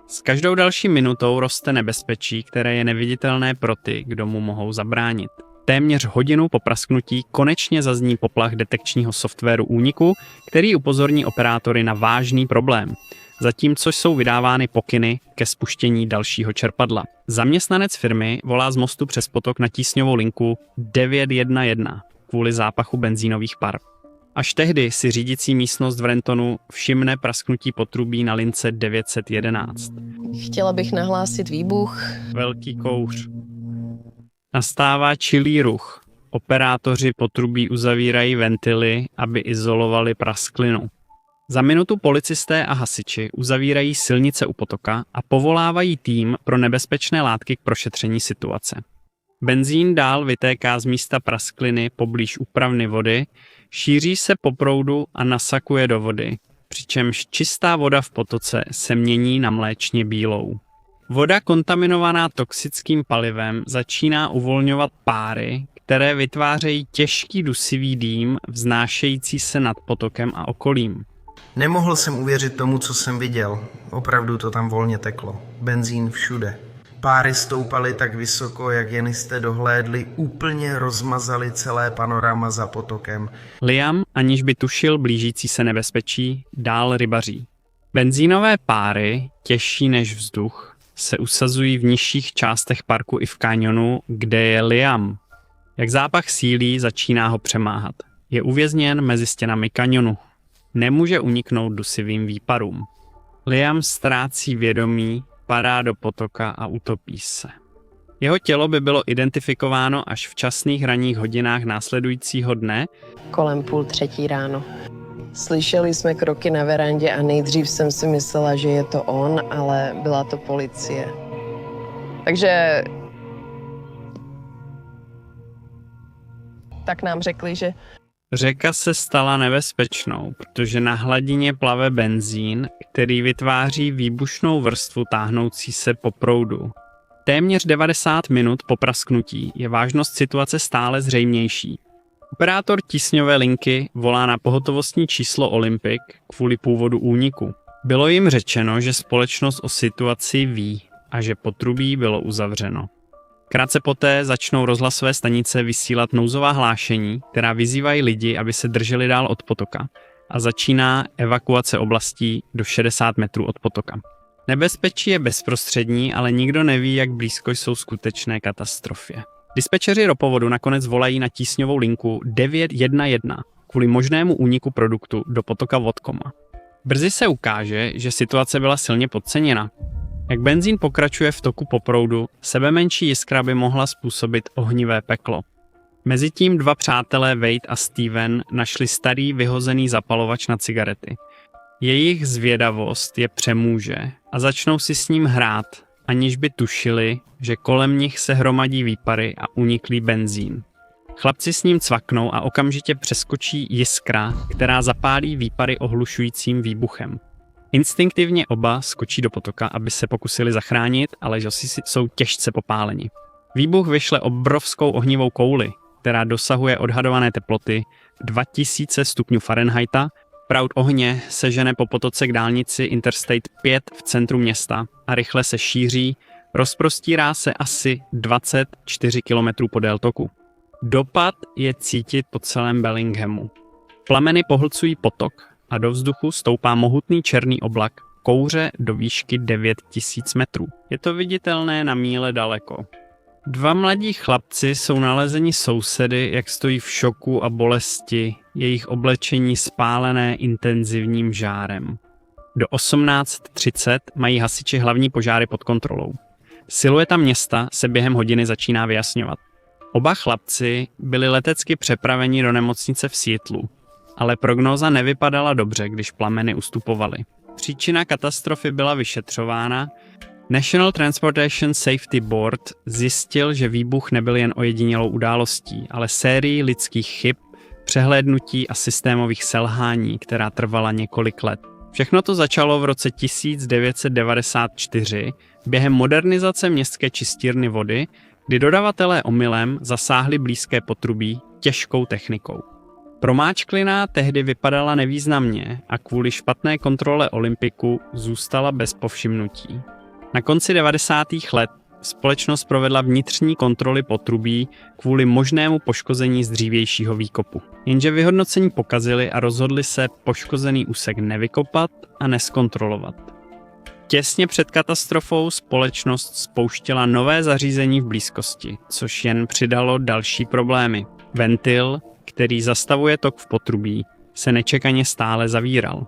S každou další minutou roste nebezpečí, které je neviditelné pro ty, kdo mu mohou zabránit. Téměř hodinu po prasknutí konečně zazní poplach detekčního softwaru úniku, který upozorní operátory na vážný problém, zatímco jsou vydávány pokyny ke spuštění dalšího čerpadla. Zaměstnanec firmy volá z mostu přes potok na tísňovou linku 911 kvůli zápachu benzínových par. Až tehdy si řídící místnost v Rentonu všimne prasknutí potrubí na lince 911. Chtěla bych nahlásit výbuch. Velký kouř. Nastává čilý ruch. Operátoři potrubí uzavírají ventily, aby izolovali prasklinu. Za minutu policisté a hasiči uzavírají silnice u potoka a povolávají tým pro nebezpečné látky k prošetření situace. Benzín dál vytéká z místa praskliny poblíž úpravny vody, šíří se po proudu a nasakuje do vody, přičemž čistá voda v potoce se mění na mléčně bílou. Voda kontaminovaná toxickým palivem začíná uvolňovat páry, které vytvářejí těžký dusivý dým vznášející se nad potokem a okolím. Nemohl jsem uvěřit tomu, co jsem viděl. Opravdu to tam volně teklo. Benzín všude. Páry stoupaly tak vysoko, jak jen jste dohlédli, úplně rozmazali celé panorama za potokem. Liam, aniž by tušil blížící se nebezpečí, dál rybaří. Benzínové páry, těžší než vzduch, se usazují v nižších částech parku i v kaňonu, kde je Liam. Jak zápach sílí, začíná ho přemáhat. Je uvězněn mezi stěnami kaňonu. Nemůže uniknout dusivým výparům. Liam ztrácí vědomí, padá do potoka a utopí se. Jeho tělo by bylo identifikováno až v časných ranních hodinách následujícího dne. Kolem 2:30 ráno. Slyšeli jsme kroky na verandě a nejdřív jsem si myslela, že je to on, ale byla to policie. Takže tak nám řekli, že Řeka se stala nebezpečnou, protože na hladině plave benzín, který vytváří výbušnou vrstvu táhnoucí se po proudu. Téměř 90 minut po prasknutí je vážnost situace stále zřejmější. Operátor tísňové linky volá na pohotovostní číslo Olympic kvůli původu úniku. Bylo jim řečeno, že společnost o situaci ví a že potrubí bylo uzavřeno. Krátce poté začnou rozhlasové stanice vysílat nouzová hlášení, která vyzývají lidi, aby se drželi dál od potoka, a začíná evakuace oblastí do 60 metrů od potoka. Nebezpečí je bezprostřední, ale nikdo neví, jak blízko jsou skutečné katastrofě. Dispečeři ropovodu nakonec volají na tísňovou linku 911 kvůli možnému úniku produktu do potoka Whatcoma. Brzy se ukáže, že situace byla silně podceněna. Jak benzín pokračuje v toku po proudu, sebemenší jiskra by mohla způsobit ohnivé peklo. Mezitím 2 přátelé Wade a Steven našli starý vyhozený zapalovač na cigarety. Jejich zvědavost je přemůže a začnou si s ním hrát, aniž by tušili, že kolem nich se hromadí výpary a uniklý benzín. Chlapci s ním cvaknou a okamžitě přeskočí jiskra, která zapálí výpary ohlušujícím výbuchem. Instinktivně oba skočí do potoka, aby se pokusili zachránit, ale žosy jsou těžce popáleni. Výbuch vyšle obrovskou ohnivou kouli. která dosahuje odhadované teploty 2000 stupňů Fahrenheita. Proud ohně se žene po potoce k dálnici Interstate 5 v centru města a rychle se šíří, rozprostírá se asi 24 km podél toku. Dopad je cítit po celém Bellinghamu. Plameny pohlcují potok a do vzduchu stoupá mohutný černý oblak kouře do výšky 9000 metrů. Je to viditelné na míle daleko. Dva mladí chlapci jsou nalezeni sousedy, jak stojí v šoku a bolesti, jejich oblečení spálené intenzivním žárem. Do 18:30 mají hasiči hlavní požáry pod kontrolou. Silueta města se během hodiny začíná vyjasňovat. Oba chlapci byli letecky přepraveni do nemocnice v Seattlu, ale prognóza nevypadala dobře, když plameny ustupovaly. Příčina katastrofy byla vyšetřována. National Transportation Safety Board zjistil, že výbuch nebyl jen ojedinělou událostí, ale sérií lidských chyb, přehlédnutí a systémových selhání, která trvala několik let. Všechno to začalo v roce 1994 během modernizace městské čistírny vody, kdy dodavatelé omylem zasáhli blízké potrubí těžkou technikou. Promáčklina tehdy vypadala nevýznamně a kvůli špatné kontrole Olympiku zůstala bez povšimnutí. Na konci 90. let společnost provedla vnitřní kontroly potrubí kvůli možnému poškození z dřívějšího výkopu. Jenže vyhodnocení pokazili a rozhodli se poškozený úsek nevykopat a neskontrolovat. Těsně před katastrofou společnost spouštěla nové zařízení v blízkosti, což jen přidalo další problémy. Ventil, který zastavuje tok v potrubí, se nečekaně stále zavíral.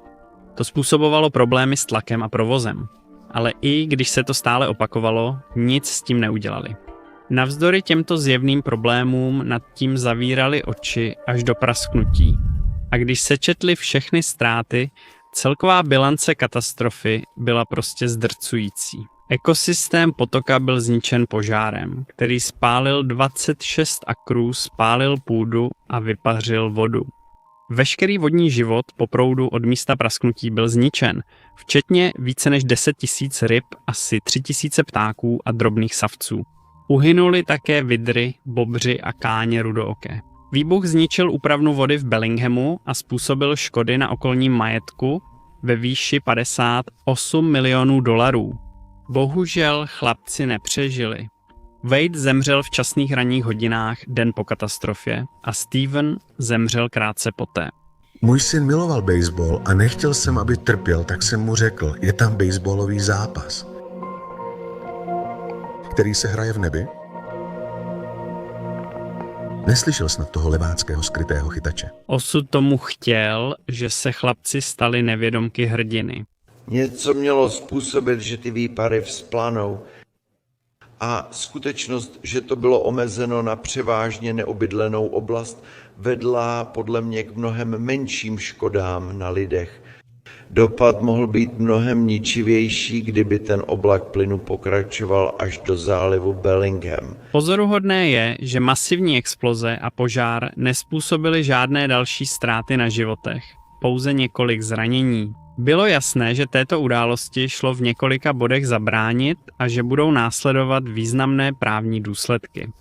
To způsobovalo problémy s tlakem a provozem. Ale i když se to stále opakovalo, nic s tím neudělali. Navzdory těmto zjevným problémům nad tím zavírali oči až do prasknutí. A když sečetli všechny ztráty, celková bilance katastrofy byla prostě zdrcující. Ekosystém potoka byl zničen požárem, který spálil 26 akrů, spálil půdu a vypařil vodu. Veškerý vodní život po proudu od místa prasknutí byl zničen, včetně více než 10 000 ryb, asi 3 000 ptáků a drobných savců. Uhynuli také vidry, bobři a káně rudooké. Výbuch zničil úpravnu vody v Bellinghamu a způsobil škody na okolním majetku ve výši $58 milionů. Bohužel chlapci nepřežili. Wade zemřel v časných ranních hodinách den po katastrofě a Steven zemřel krátce poté. Můj syn miloval baseball a nechtěl jsem, aby trpěl, tak jsem mu řekl, je tam baseballový zápas, který se hraje v nebi. Neslyšel snad toho leváckého skrytého chytače. Osud tomu chtěl, že se chlapci stali nevědomky hrdiny. Něco mělo způsobit, že ty výpary vzplanou. A skutečnost, že to bylo omezeno na převážně neobydlenou oblast, vedla podle mě k mnohem menším škodám na lidech. Dopad mohl být mnohem ničivější, kdyby ten oblak plynu pokračoval až do zálivu Bellingham. Pozoruhodné je, že masivní exploze a požár nezpůsobily žádné další ztráty na životech, pouze několik zranění. Bylo jasné, že této události šlo v několika bodech zabránit a že budou následovat významné právní důsledky.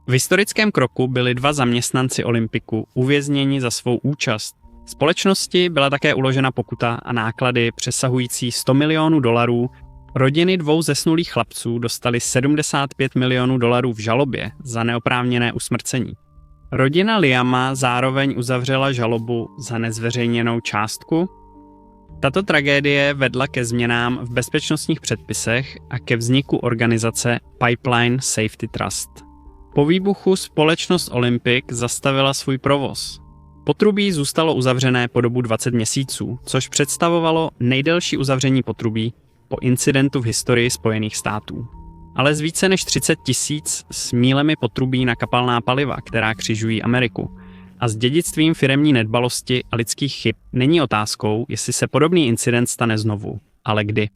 V historickém kroku byli 2 zaměstnanci Olympiku uvězněni za svou účast. Společnosti byla také uložena pokuta a náklady přesahující $100 milionů. Rodiny 2 zesnulých chlapců dostaly $75 milionů v žalobě za neoprávněné usmrcení. Rodina Liama zároveň uzavřela žalobu za nezveřejněnou částku. Tato tragédie vedla ke změnám v bezpečnostních předpisech a ke vzniku organizace Pipeline Safety Trust. Po výbuchu společnost Olympic zastavila svůj provoz. Potrubí zůstalo uzavřené po dobu 20 měsíců, což představovalo nejdelší uzavření potrubí po incidentu v historii Spojených států. Ale z více než 30 000 s mílemi potrubí na kapalná paliva, která křižují Ameriku, a s dědictvím firemní nedbalosti a lidských chyb není otázkou, jestli se podobný incident stane znovu, ale kdy.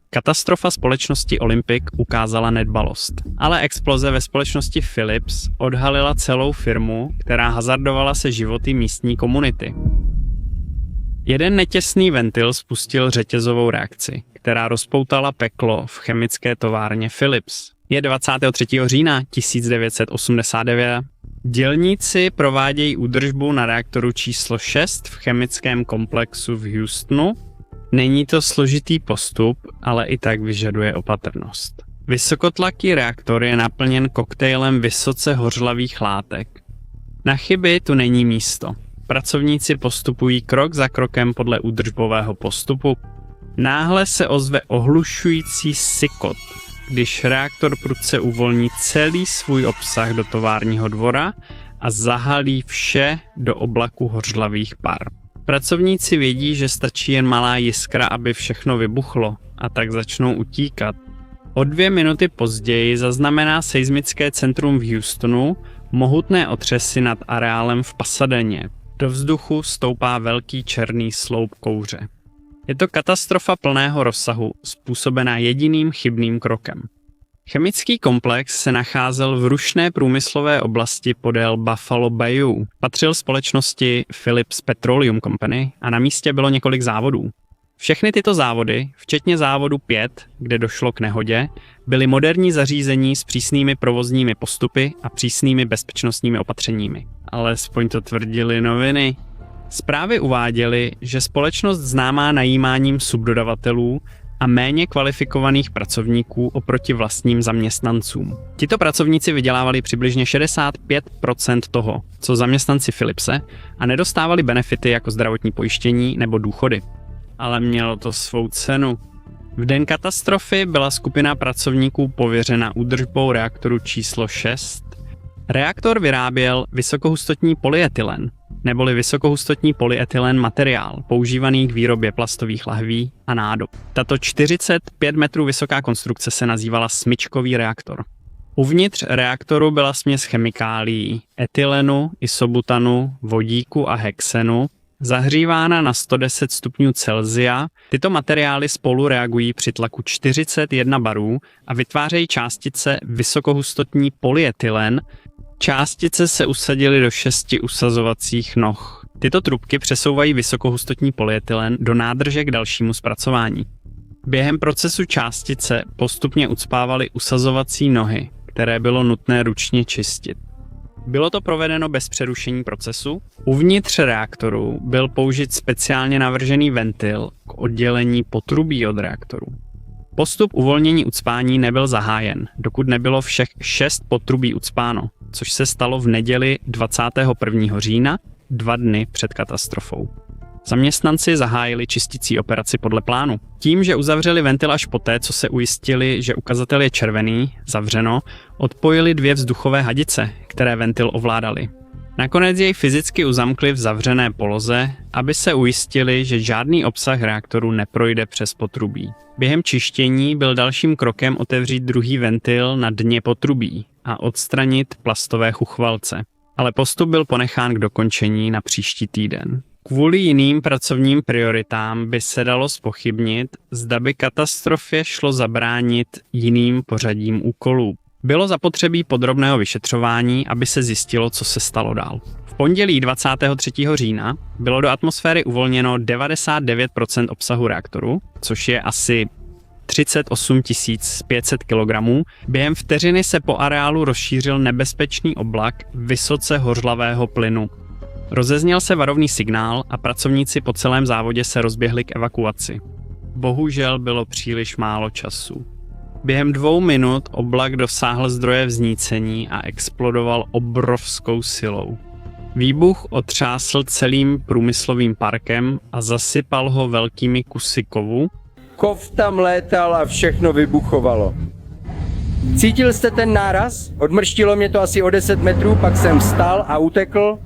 Katastrofa společnosti Olympic ukázala nedbalost, ale exploze ve společnosti Philips odhalila celou firmu, která hazardovala se životy místní komunity. Jeden netěsný ventil spustil řetězovou reakci, která rozpoutala peklo v chemické továrně Philips. Je 23. října 1989 Dělníci provádějí údržbu na reaktoru číslo 6 v chemickém komplexu v Houstonu. Není to složitý postup, ale i tak vyžaduje opatrnost. Vysokotlaký reaktor je naplněn koktejlem vysoce hořlavých látek. Na chyby tu není místo. Pracovníci postupují krok za krokem podle údržbového postupu. Náhle se ozve ohlušující sykot, když reaktor prudce uvolní celý svůj obsah do továrního dvora a zahalí vše do oblaku hořlavých par. Pracovníci vědí, že stačí jen malá jiskra, aby všechno vybuchlo, a tak začnou utíkat. O 2 minuty později zaznamená seismické centrum v Houstonu mohutné otřesy nad areálem v Pasadeně. Do vzduchu stoupá velký černý sloup kouře. Je to katastrofa plného rozsahu, způsobená jediným chybným krokem. Chemický komplex se nacházel v rušné průmyslové oblasti podél Buffalo Bayou. Patřil společnosti Phillips Petroleum Company a na místě bylo několik závodů. Všechny tyto závody, včetně závodu 5, kde došlo k nehodě, byly moderní zařízení s přísnými provozními postupy a přísnými bezpečnostními opatřeními. Alespoň to tvrdily noviny. Zprávy uváděly, že společnost známá najímáním subdodavatelů a méně kvalifikovaných pracovníků oproti vlastním zaměstnancům. Tito pracovníci vydělávali přibližně 65% toho, co zaměstnanci Philipse, a nedostávali benefity jako zdravotní pojištění nebo důchody. Ale mělo to svou cenu. V den katastrofy byla skupina pracovníků pověřena údržbou reaktoru číslo 6. Reaktor vyráběl vysokohustotní polyetylen, neboli vysokohustotní polyetylen materiál, používaný k výrobě plastových lahví a nádob. Tato 45 metrů vysoká konstrukce se nazývala smyčkový reaktor. Uvnitř reaktoru byla směs chemikálií, etylenu, isobutanu, vodíku a hexenu, zahřívána na 110 stupňů Celsia. Tyto materiály spolu reagují při tlaku 41 barů a vytvářejí částice vysokohustotní polyetylen. Částice se usadily do 6 usazovacích noh. Tyto trubky přesouvají vysokohustotní polyetylen do nádrže k dalšímu zpracování. Během procesu částice postupně ucpávaly usazovací nohy, které bylo nutné ručně čistit. Bylo to provedeno bez přerušení procesu. Uvnitř reaktoru byl použit speciálně navržený ventil k oddělení potrubí od reaktoru. Postup uvolnění ucpání nebyl zahájen, dokud nebylo všech 6 potrubí ucpáno, což se stalo v neděli 21. října, 2 dny před katastrofou. Zaměstnanci zahájili čisticí operaci podle plánu. Tím, že uzavřeli ventil až poté, co se ujistili, že ukazatel je červený, zavřeno, odpojili 2 vzduchové hadice, které ventil ovládaly. Nakonec jej fyzicky uzamkli v zavřené poloze, aby se ujistili, že žádný obsah reaktoru neprojde přes potrubí. Během čištění byl dalším krokem otevřít druhý ventil na dně potrubí a odstranit plastové chuchvalce. Ale postup byl ponechán k dokončení na příští týden. Kvůli jiným pracovním prioritám by se dalo zpochybnit, zda by katastrofě šlo zabránit jiným pořadím úkolů. Bylo zapotřebí podrobného vyšetřování, aby se zjistilo, co se stalo dál. V pondělí 23. října bylo do atmosféry uvolněno 99% obsahu reaktoru, což je asi 38 500 kg. Během vteřiny se po areálu rozšířil nebezpečný oblak vysoce hořlavého plynu. Rozezněl se varovný signál a pracovníci po celém závodě se rozběhli k evakuaci. Bohužel bylo příliš málo času. Během 2 minut oblak dosáhl zdroje vznícení a explodoval obrovskou silou. Výbuch otřásl celým průmyslovým parkem a zasypal ho velkými kusy kovu. Kov tam létal a všechno vybuchovalo. Cítil jste ten náraz? Odmrštilo mě to asi o 10 metrů, pak jsem vstal a utekl.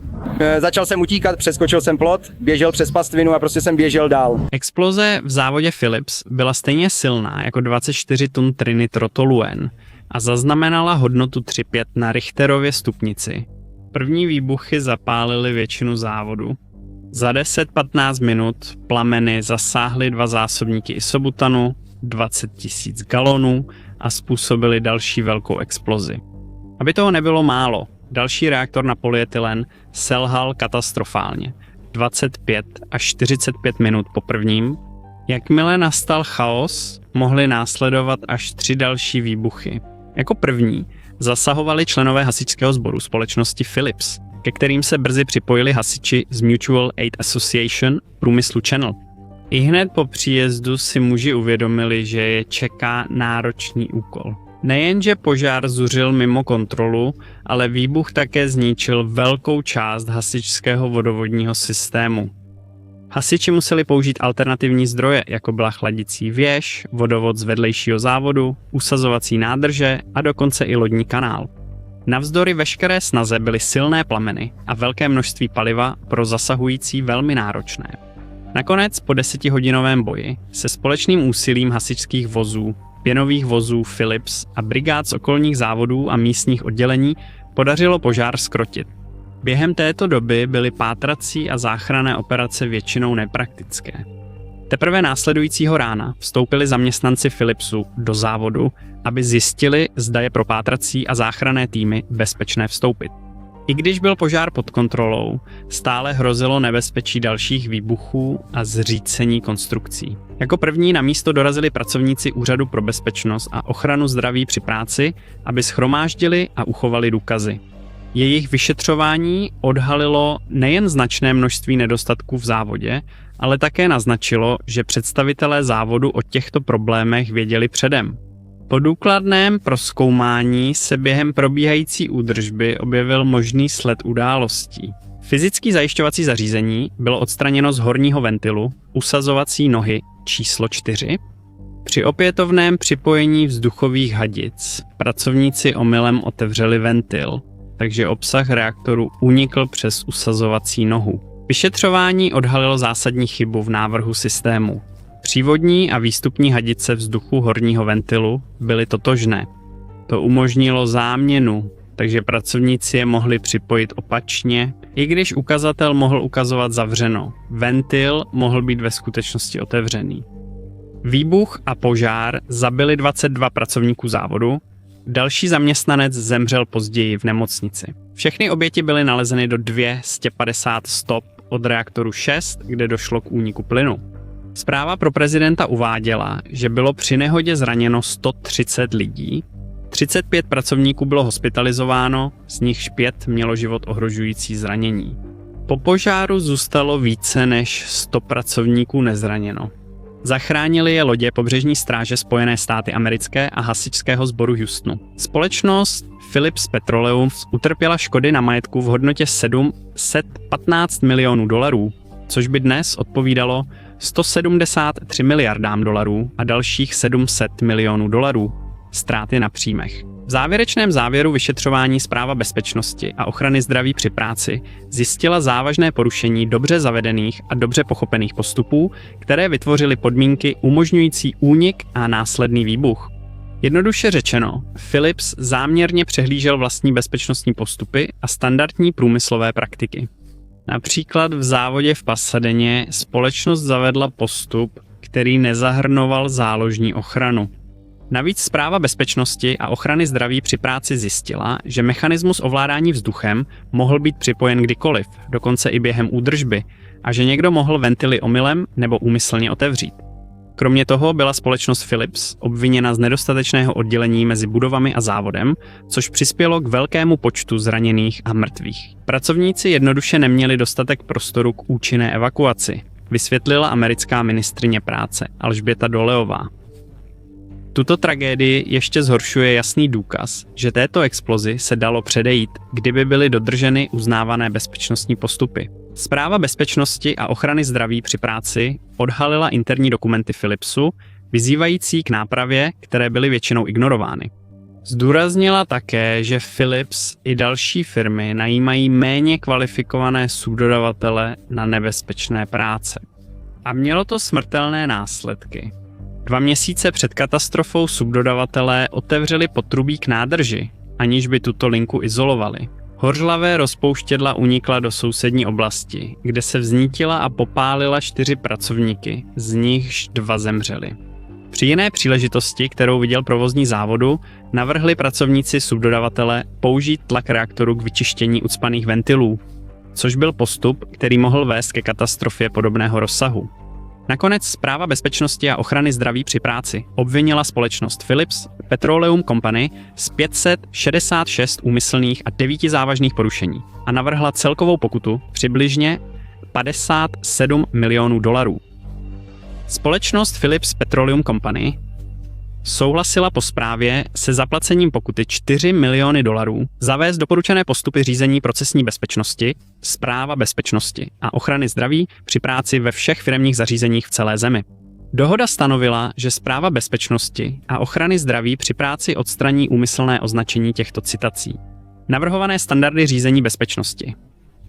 Začal jsem utíkat, přeskočil jsem plot, běžel přes pastvinu a prostě jsem běžel dál. Exploze v závodě Phillips byla stejně silná jako 24 tun trinitrotoluen a zaznamenala hodnotu 3,5 na Richterově stupnici. První výbuchy zapálily většinu závodu. Za 10-15 minut plameny zasáhly 2 zásobníky isobutanu, 20 000 galonů a způsobily další velkou explozi. Aby toho nebylo málo, další reaktor na polyetylen selhal katastrofálně. 25 až 45 minut po prvním. Jakmile nastal chaos, mohly následovat až 3 další výbuchy. Jako první zasahovali členové hasičského sboru společnosti Philips, ke kterým se brzy připojili hasiči z Mutual Aid Association průmyslu Channel. Ihned po příjezdu si muži uvědomili, že je čeká náročný úkol. Nejenže požár zuřil mimo kontrolu, ale výbuch také zničil velkou část hasičského vodovodního systému. Hasiči museli použít alternativní zdroje, jako byla chladicí věž, vodovod z vedlejšího závodu, usazovací nádrže a dokonce i lodní kanál. Navzdory veškeré snaze byly silné plameny a velké množství paliva pro zasahující velmi náročné. Nakonec po 10hodinovém boji se společným úsilím hasičských vozů, pěnových vozů Philips a brigád z okolních závodů a místních oddělení podařilo požár zkrotit. Během této doby byly pátrací a záchranné operace většinou nepraktické. Teprve následujícího rána vstoupili zaměstnanci Philipsu do závodu, aby zjistili, zda je pro pátrací a záchranné týmy bezpečné vstoupit. I když byl požár pod kontrolou, stále hrozilo nebezpečí dalších výbuchů a zřícení konstrukcí. Jako první na místo dorazili pracovníci Úřadu pro bezpečnost a ochranu zdraví při práci, aby shromáždili a uchovali důkazy. Jejich vyšetřování odhalilo nejen značné množství nedostatků v závodě, ale také naznačilo, že představitelé závodu o těchto problémech věděli předem. Po důkladném prozkoumání se během probíhající údržby objevil možný sled událostí. Fyzický zajišťovací zařízení bylo odstraněno z horního ventilu usazovací nohy číslo 4. Při opětovném připojení vzduchových hadic pracovníci omylem otevřeli ventil, takže obsah reaktoru unikl přes usazovací nohu. Vyšetřování odhalilo zásadní chybu v návrhu systému. Přívodní a výstupní hadice vzduchu horního ventilu byly totožné. To umožnilo záměnu, takže pracovníci je mohli připojit opačně, i když ukazatel mohl ukazovat zavřeno. Ventil mohl být ve skutečnosti otevřený. Výbuch a požár zabili 22 pracovníků závodu, další zaměstnanec zemřel později v nemocnici. Všechny oběti byly nalezeny do 250 stop od reaktoru 6, kde došlo k úniku plynu. Zpráva pro prezidenta uváděla, že bylo při nehodě zraněno 130 lidí, 35 pracovníků bylo hospitalizováno, z nichž 5 mělo život ohrožující zranění. Po požáru zůstalo více než 100 pracovníků nezraněno. Zachránili je lodě pobřežní stráže Spojené státy americké a hasičského sboru Houstonu. Společnost Philips Petroleum utrpěla škody na majetku v hodnotě $715 milionů, což by dnes odpovídalo 173 miliardám dolarů a dalších $700 milionů ztráty na příjmech. V závěrečném závěru vyšetřování Správa bezpečnosti a ochrany zdraví při práci zjistila závažné porušení dobře zavedených a dobře pochopených postupů, které vytvořily podmínky umožňující únik a následný výbuch. Jednoduše řečeno, Philips záměrně přehlížel vlastní bezpečnostní postupy a standardní průmyslové praktiky. Například v závodě v Pasadeně společnost zavedla postup, který nezahrnoval záložní ochranu. Navíc Správa bezpečnosti a ochrany zdraví při práci zjistila, že mechanismus ovládání vzduchem mohl být připojen kdykoliv, dokonce i během údržby, a že někdo mohl ventily omylem nebo úmyslně otevřít. Kromě toho byla společnost Philips obviněna z nedostatečného oddělení mezi budovami a závodem, což přispělo k velkému počtu zraněných a mrtvých. Pracovníci jednoduše neměli dostatek prostoru k účinné evakuaci, vysvětlila americká ministryně práce Alžběta Doleová. Tuto tragédii ještě zhoršuje jasný důkaz, že této explozi se dalo předejít, kdyby byly dodrženy uznávané bezpečnostní postupy. Správa bezpečnosti a ochrany zdraví při práci odhalila interní dokumenty Philipsu, vyzývající k nápravě, které byly většinou ignorovány. Zdůraznila také, že Philips i další firmy najímají méně kvalifikované subdodavatele na nebezpečné práce. A mělo to smrtelné následky. 2 měsíce před katastrofou subdodavatelé otevřeli potrubí k nádrži, aniž by tuto linku izolovali. Hořlavé rozpouštědla unikla do sousední oblasti, kde se vznítila a popálila 4 pracovníky, z nichž 2 zemřeli. Při jiné příležitosti, kterou viděl provozní závodu, navrhli pracovníci subdodavatele použít tlak reaktoru k vyčištění ucpaných ventilů, což byl postup, který mohl vést ke katastrofě podobného rozsahu. Nakonec Správa bezpečnosti a ochrany zdraví při práci obvinila společnost Philips Petroleum Company z 566 úmyslných a 9 závažných porušení a navrhla celkovou pokutu přibližně 57 milionů dolarů. Společnost Philips Petroleum Company souhlasila po zprávě se zaplacením pokuty 4 miliony dolarů zavést doporučené postupy řízení procesní bezpečnosti, Správa bezpečnosti a ochrany zdraví při práci ve všech firemních zařízeních v celé zemi. Dohoda stanovila, že Správa bezpečnosti a ochrany zdraví při práci odstraní úmyslné označení těchto citací. Navrhované standardy řízení bezpečnosti.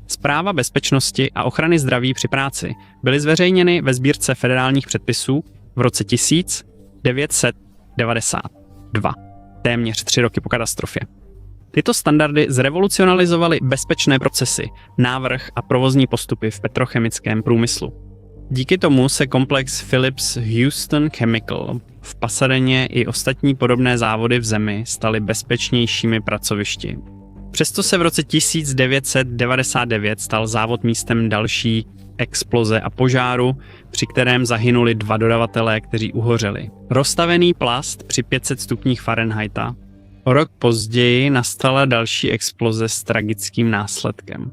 Správa bezpečnosti a ochrany zdraví při práci byly zveřejněny ve sbírce federálních předpisů v roce 1992, téměř 3 roky po katastrofě. Tyto standardy zrevolucionalizovaly bezpečné procesy, návrh a provozní postupy v petrochemickém průmyslu. Díky tomu se komplex Philips Houston Chemical v Pasadeně i ostatní podobné závody v zemi staly bezpečnějšími pracovišti. Přesto se v roce 1999 stal závod místem další exploze a požáru, při kterém zahynuli 2 dodavatelé, kteří uhořeli. Roztavený plast při 500 stupních Fahrenheita. O rok později nastala další exploze s tragickým následkem.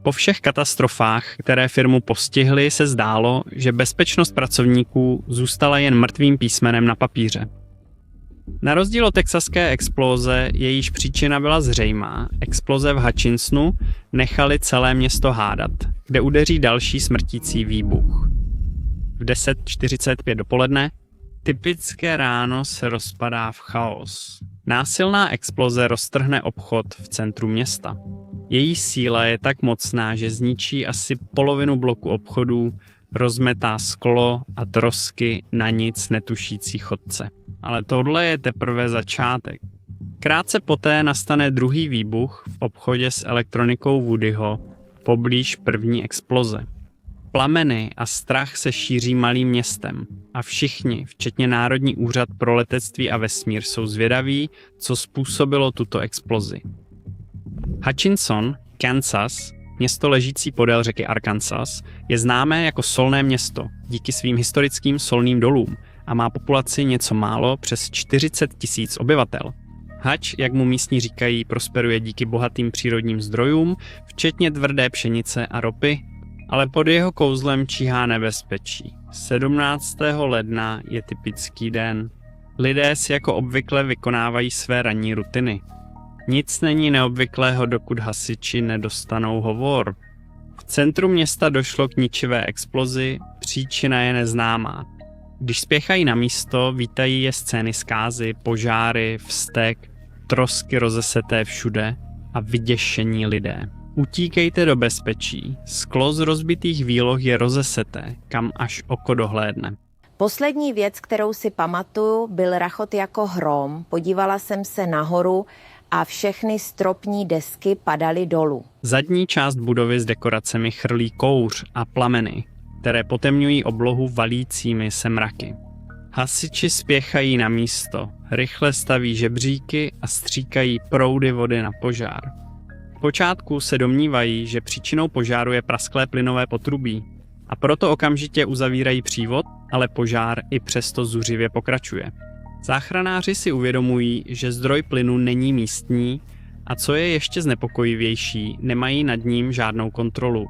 Po všech katastrofách, které firmu postihly, se zdálo, že bezpečnost pracovníků zůstala jen mrtvým písmenem na papíře. Na rozdíl od texaské exploze, jejíž příčina byla zřejmá, exploze v Hutchinsonu nechali celé město hádat, kde udeří další smrtící výbuch. V 10:45 dopoledne typické ráno se rozpadá v chaos. Násilná exploze roztrhne obchod v centru města. Její síla je tak mocná, že zničí asi polovinu bloku obchodů, rozmetá sklo a trosky na nic netušící chodce. Ale tohle je teprve začátek. Krátce poté nastane druhý výbuch v obchodě s elektronikou Woodyho poblíž první exploze. Plameny a strach se šíří malým městem a všichni, včetně Národní úřad pro letectví a vesmír, jsou zvědaví, co způsobilo tuto explozi. Hutchinson, Kansas, město ležící podél řeky Arkansas, je známé jako solné město díky svým historickým solným dolům a má populaci něco málo přes 40 000 obyvatel. Hutch, jak mu místní říkají, prosperuje díky bohatým přírodním zdrojům, včetně tvrdé pšenice a ropy, ale pod jeho kouzlem číhá nebezpečí. 17. ledna je typický den. Lidé si jako obvykle vykonávají své ranní rutiny. Nic není neobvyklého, dokud hasiči nedostanou hovor. V centru města došlo k ničivé explozi, příčina je neznámá. Když spěchají na místo, vítají je scény zkázy, požáry, vztek, trosky rozeseté všude a vyděšení lidé. Utíkejte do bezpečí, sklo z rozbitých výloh je rozeseté, kam až oko dohlédne. Poslední věc, kterou si pamatuju, byl rachot jako hrom. Podívala jsem se nahoru a všechny stropní desky padaly dolů. Zadní část budovy s dekoracemi chrlí kouř a plameny, které potemňují oblohu valícími se mraky. Hasiči spěchají na místo, rychle staví žebříky a stříkají proudy vody na požár. V počátku se domnívají, že příčinou požáru je prasklé plynové potrubí a proto okamžitě uzavírají přívod, ale požár i přesto zuřivě pokračuje. Záchranáři si uvědomují, že zdroj plynu není místní a co je ještě znepokojivější, nemají nad ním žádnou kontrolu.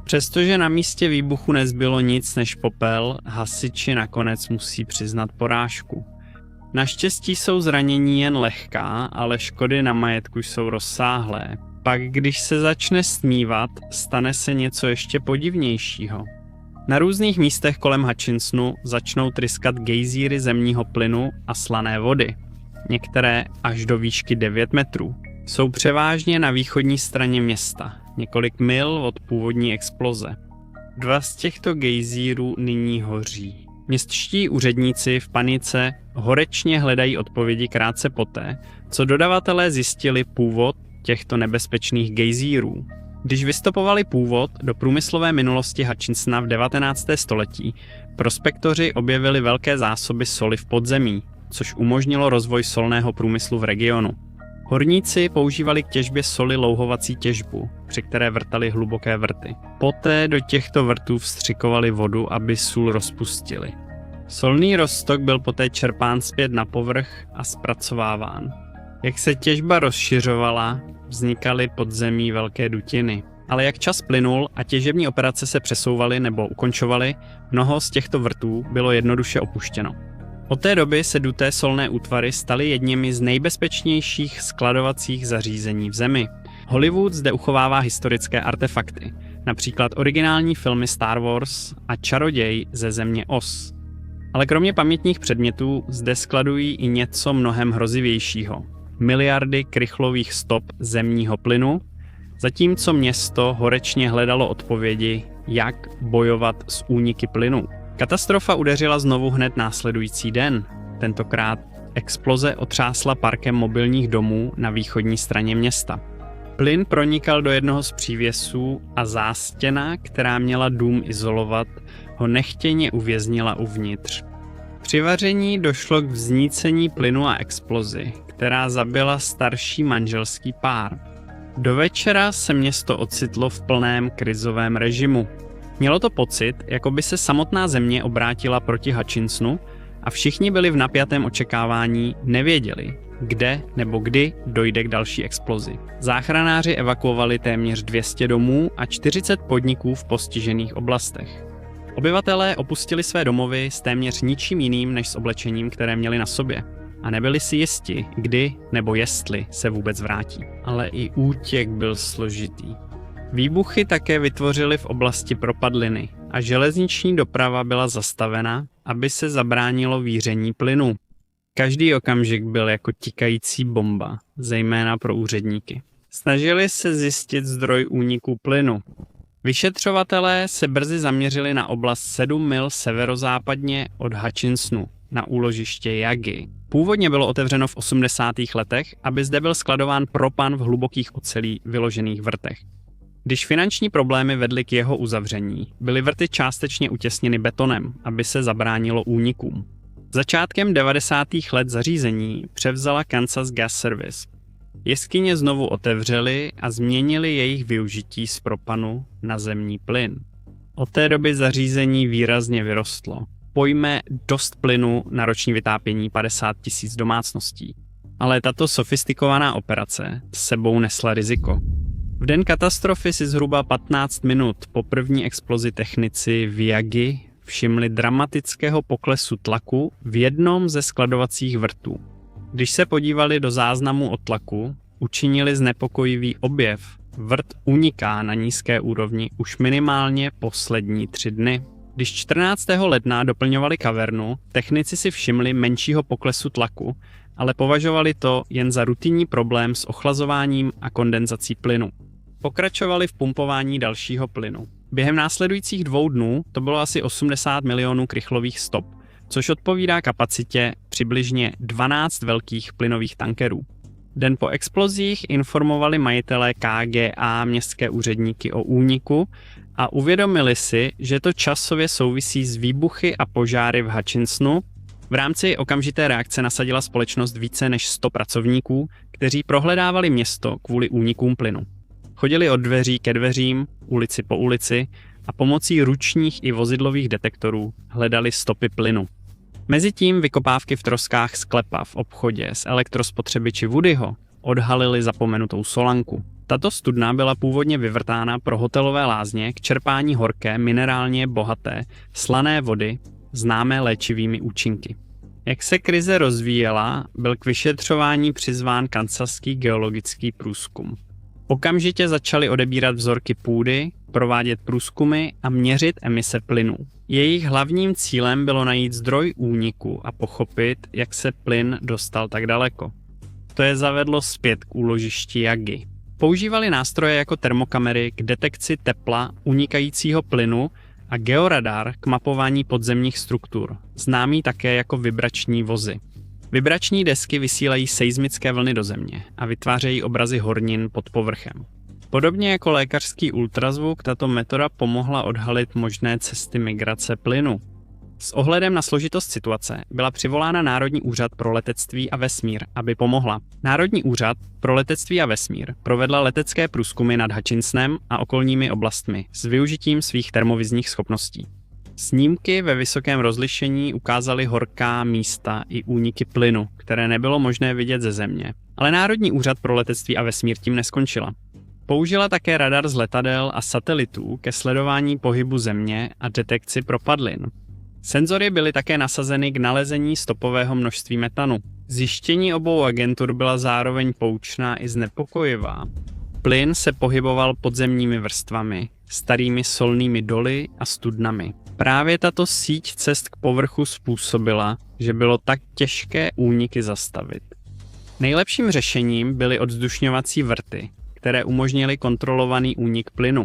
Přestože na místě výbuchu nezbylo nic než popel, hasiči nakonec musí přiznat porážku. Naštěstí jsou zranění jen lehká, ale škody na majetku jsou rozsáhlé. Pak, když se začne stmívat, stane se něco ještě podivnějšího. Na různých místech kolem Hutchinsonu začnou tryskat gejzíry zemního plynu a slané vody. Některé až do výšky 9 metrů. Jsou převážně na východní straně města, několik mil od původní exploze. 2 z těchto gejzírů nyní hoří. Městští úředníci v panice horečně hledají odpovědi krátce poté, co dodavatelé zjistili původ těchto nebezpečných gejzírů. Když vystopovali původ do průmyslové minulosti Hutchinsona v 19. století, prospektoři objevili velké zásoby soli v podzemí, což umožnilo rozvoj solného průmyslu v regionu. Horníci používali k těžbě soli louhovací těžbu, při které vrtali hluboké vrty. Poté do těchto vrtů vstřikovali vodu, aby sůl rozpustili. Solný roztok byl poté čerpán zpět na povrch a zpracováván. Jak se těžba rozšiřovala, vznikaly pod zemí velké dutiny. Ale jak čas plynul a těžební operace se přesouvaly nebo ukončovaly, mnoho z těchto vrtů bylo jednoduše opuštěno. Od té doby se duté solné útvary staly jedněmi z nejbezpečnějších skladovacích zařízení v zemi. Hollywood zde uchovává historické artefakty, například originální filmy Star Wars a Čaroděj ze země Oz. Ale kromě pamětních předmětů zde skladují i něco mnohem hrozivějšího. Miliardy krychlových stop zemního plynu, zatímco město horečně hledalo odpovědi, jak bojovat s úniky plynu. Katastrofa udeřila znovu hned následující den. Tentokrát exploze otřásla parkem mobilních domů na východní straně města. Plyn pronikal do jednoho z přívěsů a zástěna, která měla dům izolovat, ho nechtěně uvěznila uvnitř. Při vaření došlo k vznícení plynu a explozi, která zabila starší manželský pár. Do večera se město ocitlo v plném krizovém režimu. Mělo to pocit, jako by se samotná země obrátila proti Hutchinsonu a všichni byli v napjatém očekávání, nevěděli, kde nebo kdy dojde k další explozi. Záchranáři evakuovali téměř 200 domů a 40 podniků v postižených oblastech. Obyvatelé opustili své domovy s téměř ničím jiným než s oblečením, které měli na sobě. A nebyli si jisti, kdy nebo jestli se vůbec vrátí. Ale i útěk byl složitý. Výbuchy také vytvořily v oblasti propadliny a železniční doprava byla zastavena, aby se zabránilo víření plynu. Každý okamžik byl jako tikající bomba, zejména pro úředníky. Snažili se zjistit zdroj úniku plynu. Vyšetřovatelé se brzy zaměřili na oblast 7 mil severozápadně od Hutchinsonu, na úložiště Yagi. Původně bylo otevřeno v 80. letech, aby zde byl skladován propan v hlubokých ocelí vyložených vrtech. Když finanční problémy vedly k jeho uzavření, byly vrty částečně utěsněny betonem, aby se zabránilo únikům. Začátkem 90. let zařízení převzala Kansas Gas Service. Jeskyně znovu otevřeli a změnili jejich využití z propanu na zemní plyn. Od té doby zařízení výrazně vyrostlo. Pojme dost plynu na roční vytápění 50 000 domácností. Ale tato sofistikovaná operace s sebou nesla riziko. V den katastrofy si zhruba 15 minut po první explozi technici v Yagi všimli dramatického poklesu tlaku v jednom ze skladovacích vrtů. Když se podívali do záznamu o tlaku, učinili znepokojivý objev. Vrt uniká na nízké úrovni už minimálně poslední 3 dny. Když 14. ledna doplňovali kavernu, technici si všimli menšího poklesu tlaku, ale považovali to jen za rutinní problém s ochlazováním a kondenzací plynu. Pokračovali v pumpování dalšího plynu. Během následujících 2 dnů to bylo asi 80 milionů krychlových stop, což odpovídá kapacitě přibližně 12 velkých plynových tankerů. Den po explozích informovali majitelé KGA městské úředníky o úniku a uvědomili si, že to časově souvisí s výbuchy a požáry v Hutchinsonu. V rámci okamžité reakce nasadila společnost více než 100 pracovníků, kteří prohledávali město kvůli únikům plynu. Chodili od dveří ke dveřím, ulici po ulici a pomocí ručních i vozidlových detektorů hledali stopy plynu. Mezitím vykopávky v troskách sklepa v obchodě s elektrospotřebiči Woodyho odhalily zapomenutou solanku. Tato studna byla původně vyvrtána pro hotelové lázně k čerpání horké, minerálně bohaté, slané vody, známé léčivými účinky. Jak se krize rozvíjela, byl k vyšetřování přizván kansaský geologický průzkum. Okamžitě začali odebírat vzorky půdy, provádět průzkumy a měřit emise plynů. Jejich hlavním cílem bylo najít zdroj úniku a pochopit, jak se plyn dostal tak daleko. To je zavedlo zpět k úložišti Yagi. Používali nástroje jako termokamery k detekci tepla unikajícího plynu a georadar k mapování podzemních struktur, známý také jako vibrační vozy. Vibrační desky vysílají seismické vlny do země a vytvářejí obrazy hornin pod povrchem. Podobně jako lékařský ultrazvuk, tato metoda pomohla odhalit možné cesty migrace plynu. S ohledem na složitost situace byla přivolána Národní úřad pro letectví a vesmír, aby pomohla. Národní úřad pro letectví a vesmír provedla letecké průzkumy nad Hutchinsonem a okolními oblastmi s využitím svých termovizních schopností. Snímky ve vysokém rozlišení ukázaly horká místa i úniky plynu, které nebylo možné vidět ze země. Ale Národní úřad pro letectví a vesmír tím neskončila. Použila také radar z letadel a satelitů ke sledování pohybu země a detekci propadlin. Senzory byly také nasazeny k nalezení stopového množství metanu. Zjištění obou agentur byla zároveň poučná i znepokojivá. Plyn se pohyboval podzemními vrstvami, starými solnými doly a studnami. Právě tato síť cest k povrchu způsobila, že bylo tak těžké úniky zastavit. Nejlepším řešením byly odvzdušňovací vrty, které umožnily kontrolovaný únik plynu.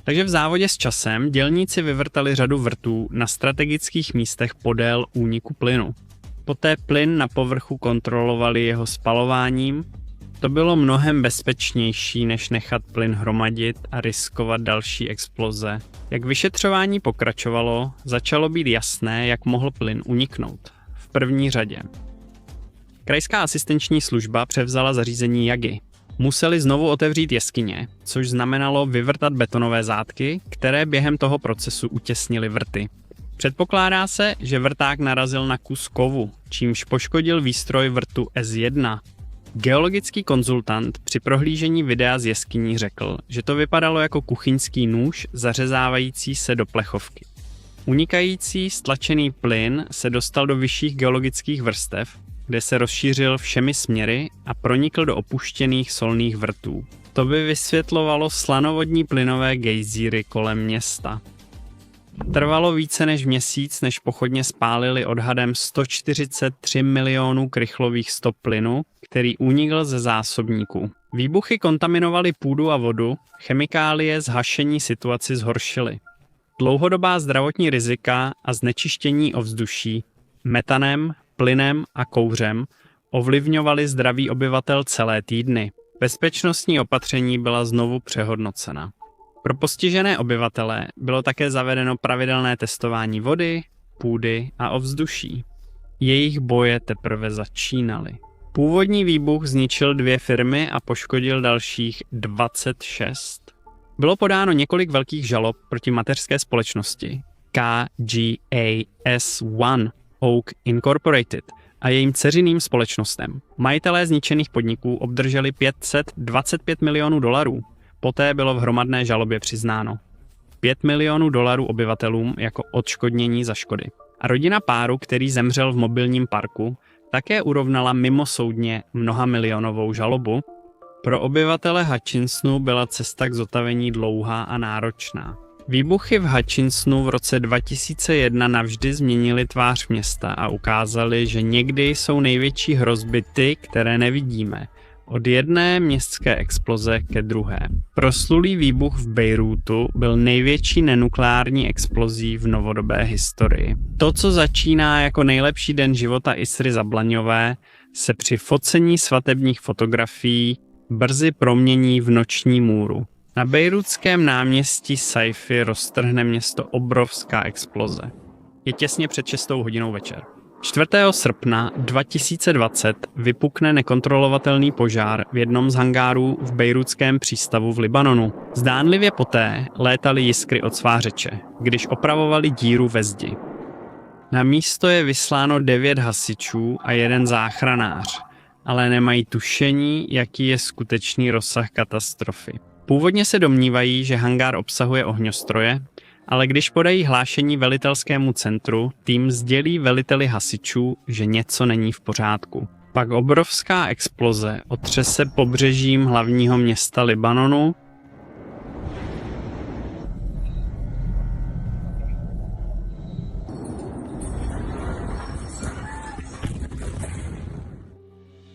Takže v závodě s časem dělníci vyvrtali řadu vrtů na strategických místech podél úniku plynu. Poté plyn na povrchu kontrolovali jeho spalováním. To bylo mnohem bezpečnější, než nechat plyn hromadit a riskovat další exploze. Jak vyšetřování pokračovalo, začalo být jasné, jak mohl plyn uniknout. V první řadě. Krajská asistenční služba převzala zařízení JAGI. Museli znovu otevřít jeskyně, což znamenalo vyvrtat betonové zátky, které během toho procesu utěsnily vrty. Předpokládá se, že vrták narazil na kus kovu, čímž poškodil výstroj vrtu S1. Geologický konzultant při prohlížení videa z jeskyní řekl, že to vypadalo jako kuchyňský nůž zařezávající se do plechovky. Unikající stlačený plyn se dostal do vyšších geologických vrstev, kde se rozšířil všemi směry a pronikl do opuštěných solných vrtů. To by vysvětlovalo slanovodní plynové gejzíry kolem města. Trvalo více než měsíc, než pochodně spálili odhadem 143 milionů krychlových stop plynu, který unikl ze zásobníků. Výbuchy kontaminovaly půdu a vodu, chemikálie zhašení situaci zhoršily. Dlouhodobá zdravotní rizika a znečištění ovzduší metanem, plynem a kouřem ovlivňovaly zdraví obyvatel celé týdny. Bezpečnostní opatření byla znovu přehodnocena. Pro postižené obyvatele bylo také zavedeno pravidelné testování vody, půdy a ovzduší. Jejich boje teprve začínaly. Původní výbuch zničil 2 firmy a poškodil dalších 26. Bylo podáno několik velkých žalob proti mateřské společnosti KGAS1 Oak Incorporated a jejím dceřiným společnostem. Majitelé zničených podniků obdrželi $525 milionů. Poté bylo v hromadné žalobě přiznáno $5 milionů obyvatelům jako odškodnění za škody. A rodina páru, který zemřel v mobilním parku, také urovnala mimosoudně mnohamilionovou žalobu. Pro obyvatele Hutchinsonu byla cesta k zotavení dlouhá a náročná. Výbuchy v Hutchinsonu v roce 2001 navždy změnily tvář města a ukázaly, že někdy jsou největší hrozby ty, které nevidíme. Od jedné městské exploze ke druhé. Proslulý výbuch v Bejrútu byl největší nenukleární explozí v novodobé historii. To, co začíná jako nejlepší den života Isry Zablaňové, se při focení svatebních fotografií brzy promění v noční můru. Na bejrútském náměstí Saifi roztrhne město obrovská exploze. Je těsně před 6 hodinou večer. 4. srpna 2020 vypukne nekontrolovatelný požár v jednom z hangárů v bejrútském přístavu v Libanonu. Zdánlivě poté létaly jiskry od svářeče, když opravovali díru ve zdi. Na místo je vysláno 9 hasičů a 1 záchranář, ale nemají tušení, jaký je skutečný rozsah katastrofy. Původně se domnívají, že hangár obsahuje ohňostroje, ale když podají hlášení velitelskému centru, tým sdělí veliteli hasičů, že něco není v pořádku. Pak obrovská exploze otřese pobřežím hlavního města Libanonu.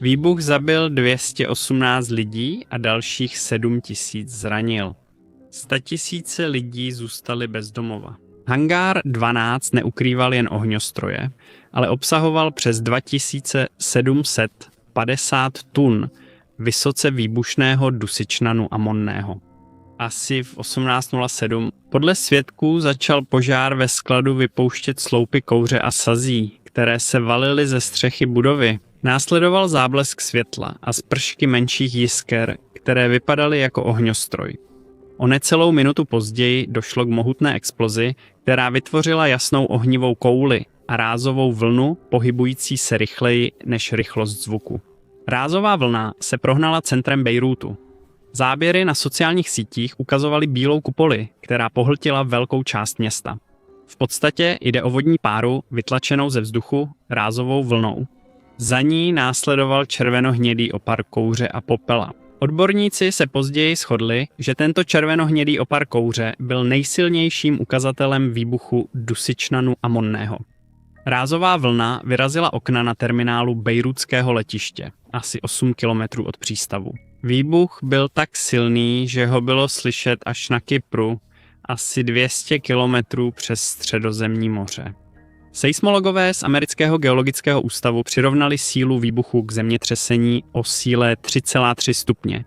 Výbuch zabil 218 lidí a dalších 7 000 zranil. 100 000 lidí zůstali bez domova. Hangár 12 neukrýval jen ohňostroje, ale obsahoval přes 2750 tun vysoce výbušného dusičnanu amonného. asi v 18:07. Podle svědků začal požár ve skladu vypouštět sloupy kouře a sazí, které se valily ze střechy budovy. Následoval záblesk světla a spršky menších jisker, které vypadaly jako ohňostroj. O necelou minutu později došlo k mohutné explozi, která vytvořila jasnou ohnivou kouli a rázovou vlnu pohybující se rychleji než rychlost zvuku. Rázová vlna se prohnala centrem Bejrútu. Záběry na sociálních sítích ukazovaly bílou kupoli, která pohltila velkou část města. V podstatě jde o vodní páru vytlačenou ze vzduchu rázovou vlnou. Za ní následoval červenohnědý opar kouře a popela. Odborníci se později shodli, že tento červenohnědý opar kouře byl nejsilnějším ukazatelem výbuchu dusičnanu amonného. Rázová vlna vyrazila okna na terminálu bejrútského letiště, asi 8 kilometrů od přístavu. Výbuch byl tak silný, že ho bylo slyšet až na Kypru, asi 200 kilometrů přes Středozemní moře. Seismologové z Amerického geologického ústavu přirovnali sílu výbuchu k zemětřesení o síle 3,3 stupně.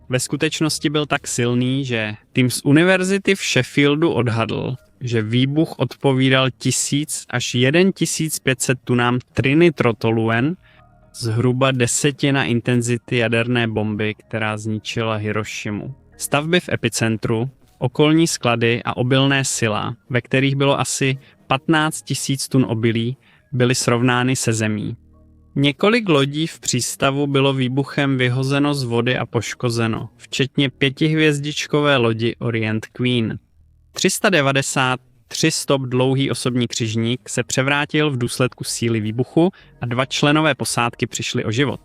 Ve skutečnosti byl tak silný, že tým z univerzity v Sheffieldu odhadl, že výbuch odpovídal 1000 až 1500 tunám trinitrotoluen, zhruba 10 intenzity jaderné bomby, která zničila Hirošimu. Stavby v epicentru, okolní sklady a obilné sila, ve kterých bylo asi 15 000 tun obilí, byly srovnány se zemí. Několik lodí v přístavu bylo výbuchem vyhozeno z vody a poškozeno, včetně 5hvězdičkové lodi Orient Queen. 393 stop dlouhý osobní křižník se převrátil v důsledku síly výbuchu a 2 členové posádky přišli o život.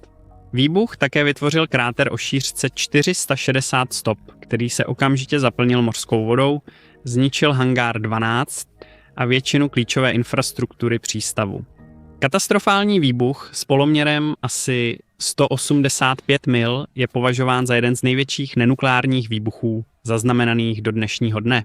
Výbuch také vytvořil kráter o šířce 460 stop, který se okamžitě zaplnil mořskou vodou, zničil hangár 12 a většinu klíčové infrastruktury přístavu. Katastrofální výbuch s poloměrem asi 185 mil je považován za jeden z největších nenukleárních výbuchů zaznamenaných do dnešního dne.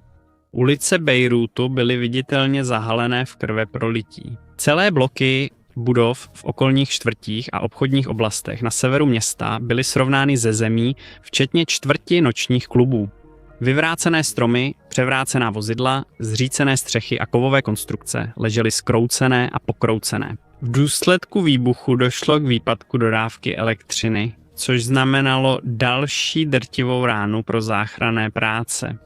Ulice Bejrútu byly viditelně zahalené v krveprolití. Celé bloky budov v okolních čtvrtích a obchodních oblastech na severu města byly srovnány ze zemí, včetně čtvrti nočních klubů. Vyvrácené stromy, převrácená vozidla, zřícené střechy a kovové konstrukce ležely zkroucené a pokroucené. V důsledku výbuchu došlo k výpadku dodávky elektřiny, což znamenalo další drtivou ránu pro záchranné práce.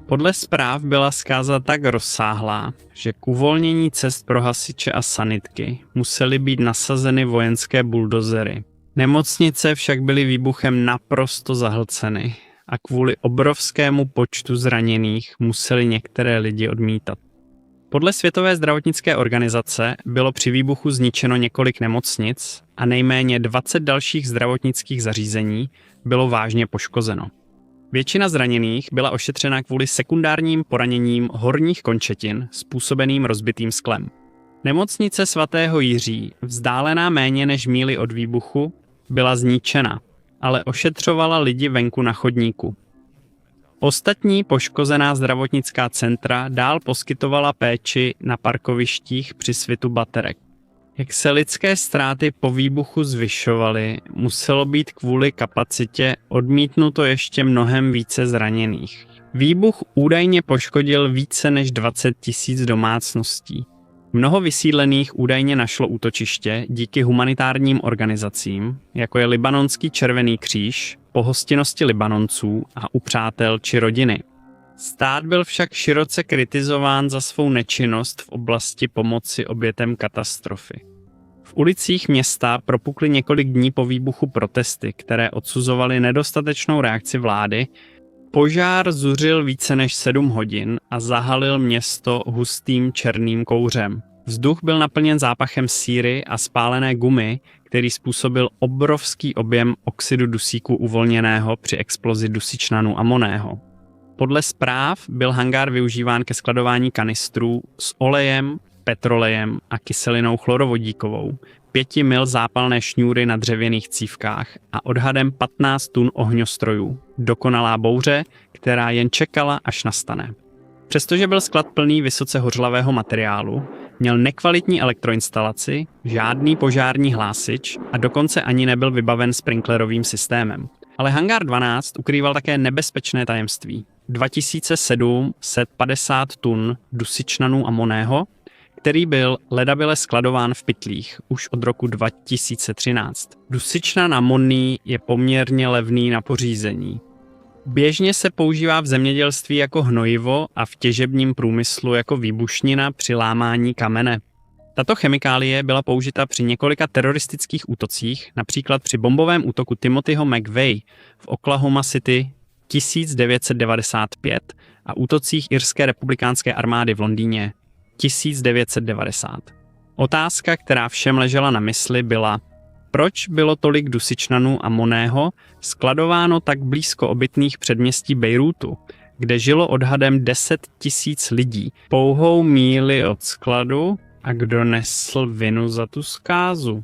Podle zpráv byla zkáza tak rozsáhlá, že k uvolnění cest pro hasiče a sanitky musely být nasazeny vojenské buldozery. Nemocnice však byly výbuchem naprosto zahlceny a kvůli obrovskému počtu zraněných museli některé lidi odmítat. Podle Světové zdravotnické organizace bylo při výbuchu zničeno několik nemocnic a nejméně 20 dalších zdravotnických zařízení bylo vážně poškozeno. Většina zraněných byla ošetřena kvůli sekundárním poraněním horních končetin způsobeným rozbitým sklem. Nemocnice svatého Jiří, vzdálená méně než míli od výbuchu, byla zničena, ale ošetřovala lidi venku na chodníku. Ostatní poškozená zdravotnická centra dál poskytovala péči na parkovištích při svitu baterek. Jak se lidské ztráty po výbuchu zvyšovaly, muselo být kvůli kapacitě odmítnuto ještě mnohem více zraněných. Výbuch údajně poškodil více než 20 000 domácností. Mnoho vysídlených údajně našlo útočiště díky humanitárním organizacím, jako je Libanonský červený kříž, pohostinnosti Libanonců a u přátel či rodiny. Stát byl však široce kritizován za svou nečinnost v oblasti pomoci obětem katastrofy. V ulicích města propukly několik dní po výbuchu protesty, které odsuzovaly nedostatečnou reakci vlády. Požár zuřil více než 7 hodin a zahalil město hustým černým kouřem. Vzduch byl naplněn zápachem síry a spálené gumy, který způsobil obrovský objem oxidu dusíku uvolněného při explozi dusičnanu amonného. Podle zpráv byl hangár využíván ke skladování kanistrů s olejem, petrolejem a kyselinou chlorovodíkovou, 5 mil zápalné šňůry na dřevěných cívkách a odhadem 15 tun ohňostrojů. Dokonalá bouře, která jen čekala, až nastane. Přestože byl sklad plný vysoce hořlavého materiálu, měl nekvalitní elektroinstalaci, žádný požární hlásič a dokonce ani nebyl vybaven sprinklerovým systémem. Ale hangár 12 ukrýval také nebezpečné tajemství. 2750 tun dusičnanu amonného, který byl ledabyle skladován v pytlích už od roku 2013. Dusičnan amonný je poměrně levný na pořízení. Běžně se používá v zemědělství jako hnojivo a v těžebním průmyslu jako výbušnina při lámání kamene. Tato chemikálie byla použita při několika teroristických útocích, například při bombovém útoku Timothyho McVeigh v Oklahoma City 1995 a útocích irské republikánské armády v Londýně 1990. Otázka, která všem ležela na mysli, byla, proč bylo tolik dusičnanu amonného skladováno tak blízko obytných předměstí Bejrútu, kde žilo odhadem 10 000 lidí, pouhou míli od skladu, a kdo nesl vinu za tu zkázu.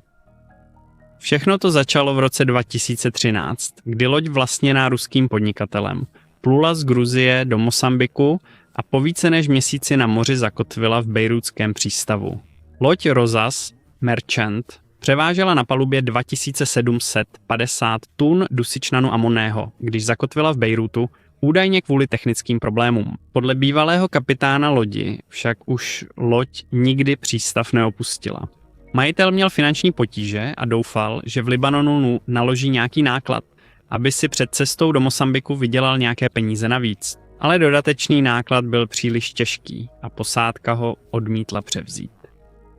Všechno to začalo v roce 2013, kdy loď vlastněná ruským podnikatelem plula z Gruzie do Mosambiku a po více než měsíci na moři zakotvila v bejrútském přístavu. Loď Rosas Merchant převážela na palubě 2750 tun dusičnanu amonného, když zakotvila v Bejrútu, údajně kvůli technickým problémům. Podle bývalého kapitána lodi však už loď nikdy přístav neopustila. Majitel měl finanční potíže a doufal, že v Libanonu naloží nějaký náklad, aby si před cestou do Mosambiku vydělal nějaké peníze navíc. Ale dodatečný náklad byl příliš těžký a posádka ho odmítla převzít.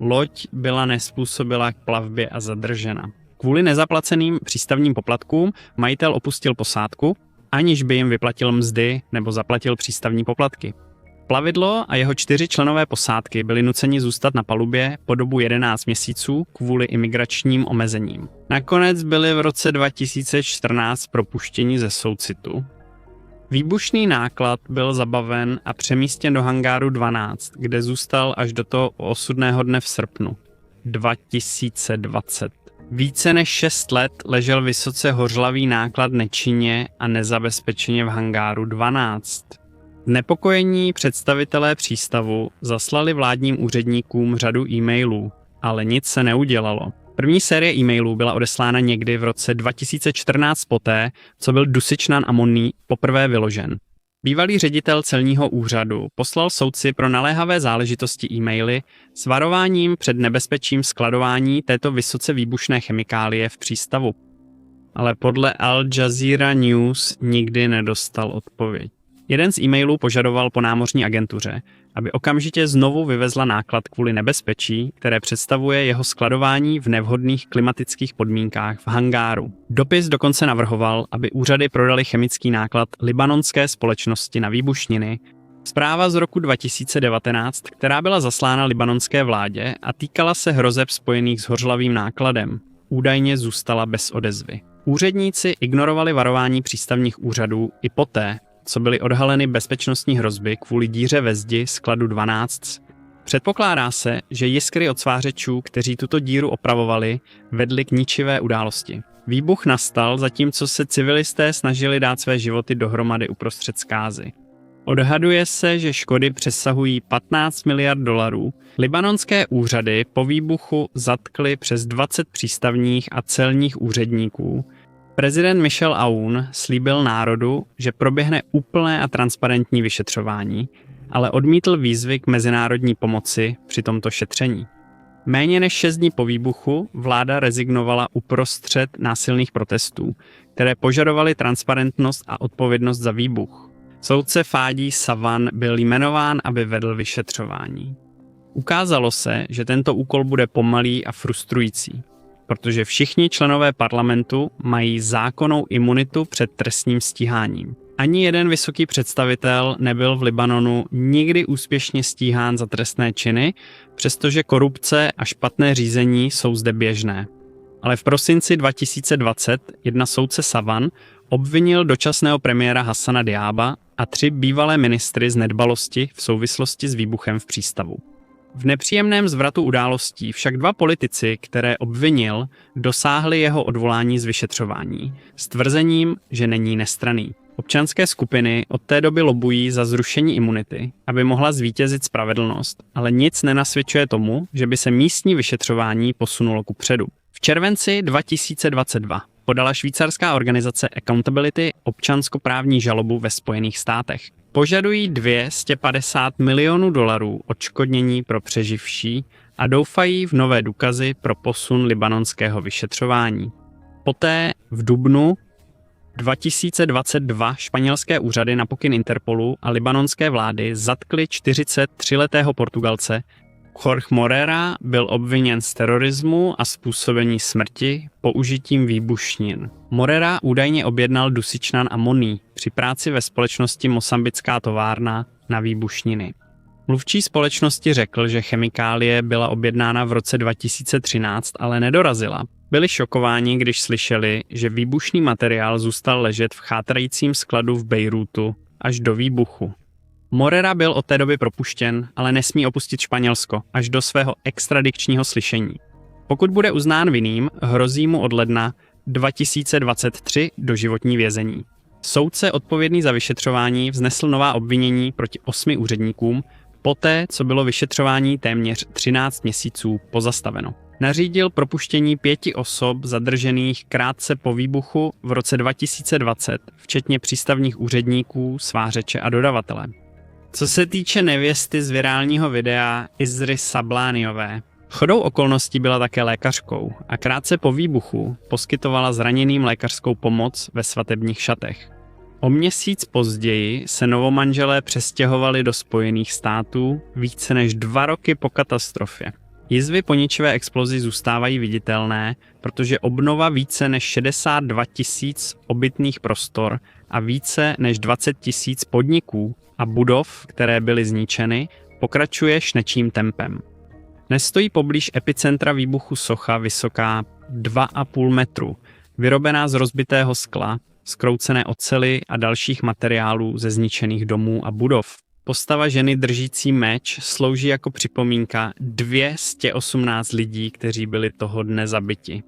Loď byla nezpůsobila k plavbě a zadržena. Kvůli nezaplaceným přístavním poplatkům majitel opustil posádku, aniž by jim vyplatil mzdy nebo zaplatil přístavní poplatky. Plavidlo a jeho 4 členové posádky byli nuceni zůstat na palubě po dobu 11 měsíců kvůli imigračním omezením. Nakonec byli v roce 2014 propuštěni ze soucitu. Výbušný náklad byl zabaven a přemístěn do hangáru 12, kde zůstal až do toho osudného dne v srpnu 2020. Více než 6 let ležel vysoce hořlavý náklad nečinně a nezabezpečeně v hangáru 12. Znepokojení představitelé přístavu zaslali vládním úředníkům řadu e-mailů, ale nic se neudělalo. První série e-mailů byla odeslána někdy v roce 2014 poté, co byl dusičnan amonný poprvé vyložen. Bývalý ředitel celního úřadu poslal soudci pro naléhavé záležitosti e-maily s varováním před nebezpečím skladování této vysoce výbušné chemikálie v přístavu. Ale podle Al Jazeera News nikdy nedostal odpověď. Jeden z e-mailů požadoval po námořní agentuře, aby okamžitě znovu vyvezla náklad kvůli nebezpečí, které představuje jeho skladování v nevhodných klimatických podmínkách v hangáru. Dopis dokonce navrhoval, aby úřady prodali chemický náklad libanonské společnosti na výbušniny. Zpráva z roku 2019, která byla zaslána libanonské vládě a týkala se hrozeb spojených s hořlavým nákladem, údajně zůstala bez odezvy. Úředníci ignorovali varování přístavních úřadů i poté, co byly odhaleny bezpečnostní hrozby kvůli díře ve zdi skladu 12. Předpokládá se, že jiskry od svářečů, kteří tuto díru opravovali, vedly k ničivé události. Výbuch nastal, zatímco se civilisté snažili dát své životy dohromady uprostřed zkázy. Odhaduje se, že škody přesahují 15 miliard dolarů. Libanonské úřady po výbuchu zatkly přes 20 přístavních a celních úředníků. Prezident Michel Aoun slíbil národu, že proběhne úplné a transparentní vyšetřování, ale odmítl výzvy k mezinárodní pomoci při tomto šetření. Méně než 6 dní po výbuchu vláda rezignovala uprostřed násilných protestů, které požadovaly transparentnost a odpovědnost za výbuch. Soudce Fádí Savan byl jmenován, aby vedl vyšetřování. Ukázalo se, že tento úkol bude pomalý a frustrující, protože všichni členové parlamentu mají zákonnou imunitu před trestním stíháním. Ani jeden vysoký představitel nebyl v Libanonu nikdy úspěšně stíhán za trestné činy, přestože korupce a špatné řízení jsou zde běžné. Ale v prosinci 2020 jedna soudce Savan obvinil dočasného premiéra Hassana Diába a 3 bývalé ministry z nedbalosti v souvislosti s výbuchem v přístavu. V nepříjemném zvratu událostí však 2 politici, které obvinil, dosáhli jeho odvolání z vyšetřování s tvrzením, že není nestranný. Občanské skupiny od té doby lobují za zrušení imunity, aby mohla zvítězit spravedlnost, ale nic nenasvědčuje tomu, že by se místní vyšetřování posunulo kupředu. V červenci 2022 podala švýcarská organizace Accountability občanskoprávní žalobu ve Spojených státech. Požadují $250 milionů odškodnění pro přeživší a doufají v nové důkazy pro posun libanonského vyšetřování. Poté v dubnu 2022 španělské úřady na pokyn Interpolu a libanonské vlády zatkly 43letého Portugalce. Jorge Morera byl obviněn z terorismu a způsobení smrti použitím výbušnin. Morera údajně objednal dusičnan amoní při práci ve společnosti Mosambická továrna na výbušniny. Mluvčí společnosti řekl, že chemikálie byla objednána v roce 2013, ale nedorazila. Byli šokováni, když slyšeli, že výbušný materiál zůstal ležet v chátrajícím skladu v Bejrútu až do výbuchu. Morera byl od té doby propuštěn, ale nesmí opustit Španělsko až do svého extradičního slyšení. Pokud bude uznán vinným, hrozí mu od ledna 2023 doživotní vězení. Soudce odpovědný za vyšetřování vznesl nová obvinění proti 8 úředníkům, poté, co bylo vyšetřování téměř 13 měsíců pozastaveno. Nařídil propuštění 5 osob zadržených krátce po výbuchu v roce 2020, včetně přístavních úředníků, svářeče a dodavatele. Co se týče nevěsty z virálního videa Izry Sablániové, shodou okolností byla také lékařkou a krátce po výbuchu poskytovala zraněným lékařskou pomoc ve svatebních šatech. O měsíc později se novomanželé přestěhovali do Spojených států více než 2 roky po katastrofě. Jizvy po ničivé explozi zůstávají viditelné, protože obnova více než 62 000 obytných prostor a více než 20 000 podniků a budov, které byly zničeny, pokračuje šnečím tempem. Dnes stojí poblíž epicentra výbuchu socha vysoká 2,5 metru, vyrobená z rozbitého skla, zkroucené oceli a dalších materiálů ze zničených domů a budov. Postava ženy držící meč slouží jako připomínka 218 lidí, kteří byli toho dne zabiti.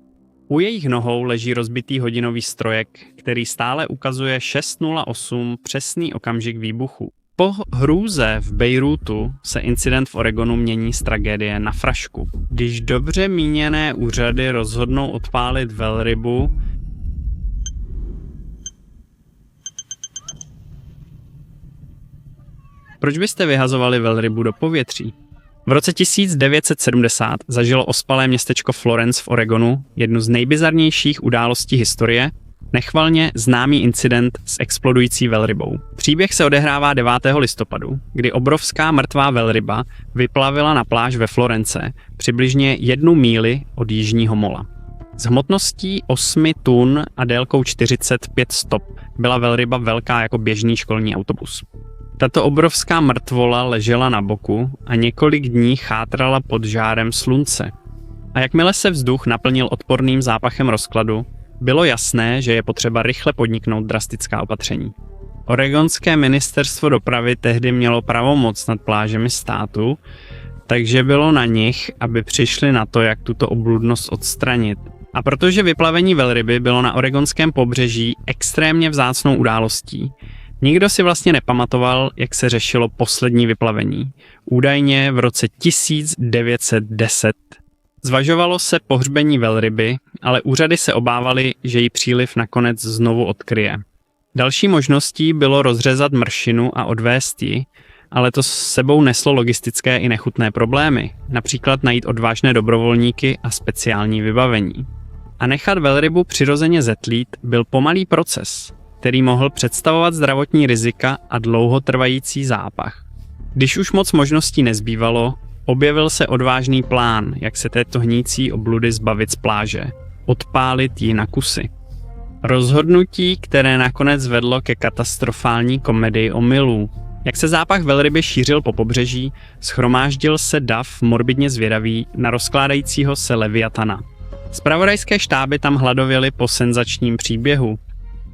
U jejich nohou leží rozbitý hodinový strojek, který stále ukazuje 6:08 přesný okamžik výbuchu. Po hrůze v Bejrútu se incident v Oregonu mění z tragédie na frašku. Když dobře míněné úřady rozhodnou odpálit velrybu, proč byste vyhazovali velrybu do povětří? V roce 1970 zažilo ospalé městečko Florence v Oregonu jednu z nejbizarnějších událostí historie, nechvalně známý incident s explodující velrybou. Příběh se odehrává 9. listopadu, kdy obrovská mrtvá velryba vyplavila na pláž ve Florence, přibližně 1 míli od jižního mola. S hmotností 8 tun a délkou 45 stop byla velryba velká jako běžný školní autobus. Tato obrovská mrtvola ležela na boku a několik dní chátrala pod žárem slunce. A jakmile se vzduch naplnil odporným zápachem rozkladu, bylo jasné, že je potřeba rychle podniknout drastická opatření. Oregonské ministerstvo dopravy tehdy mělo pravomoc nad plážemi státu, takže bylo na nich, aby přišli na to, jak tuto obludnost odstranit. A protože vyplavení velryby bylo na oregonském pobřeží extrémně vzácnou událostí, nikdo si vlastně nepamatoval, jak se řešilo poslední vyplavení. Údajně v roce 1910. Zvažovalo se pohřbení velryby, ale úřady se obávaly, že ji příliv nakonec znovu odkryje. Další možností bylo rozřezat mršinu a odvést ji, ale to s sebou neslo logistické i nechutné problémy, například najít odvážné dobrovolníky a speciální vybavení. A nechat velrybu přirozeně zetlít byl pomalý proces, který mohl představovat zdravotní rizika a dlouhotrvající zápach. Když už moc možností nezbývalo, objevil se odvážný plán, jak se této hnící obludy zbavit z pláže, odpálit ji na kusy. Rozhodnutí, které nakonec vedlo ke katastrofální komedii omylů. Jak se zápach velryby šířil po pobřeží, shromáždil se dav morbidně zvědavý na rozkládajícího se leviatana. Zpravodajské štáby tam hladověly po senzačním příběhu.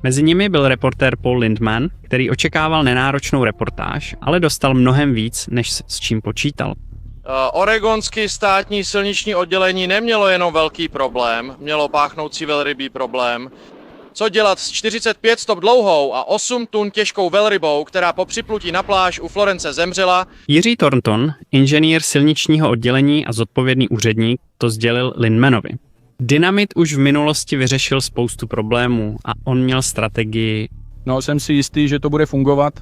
Mezi nimi byl reportér Paul Lindman, který očekával nenáročnou reportáž, ale dostal mnohem víc, než s čím počítal. Oregonské státní silniční oddělení nemělo jenom velký problém, mělo páchnoucí velrybí problém. Co dělat s 45 stop dlouhou a 8 tun těžkou velrybou, která po připlutí na pláž u Florence zemřela? Jiří Thornton, inženýr silničního oddělení a zodpovědný úředník, to sdělil Lindmanovi. Dynamit už v minulosti vyřešil spoustu problémů a on měl strategii. No, jsem si jistý, že to bude fungovat.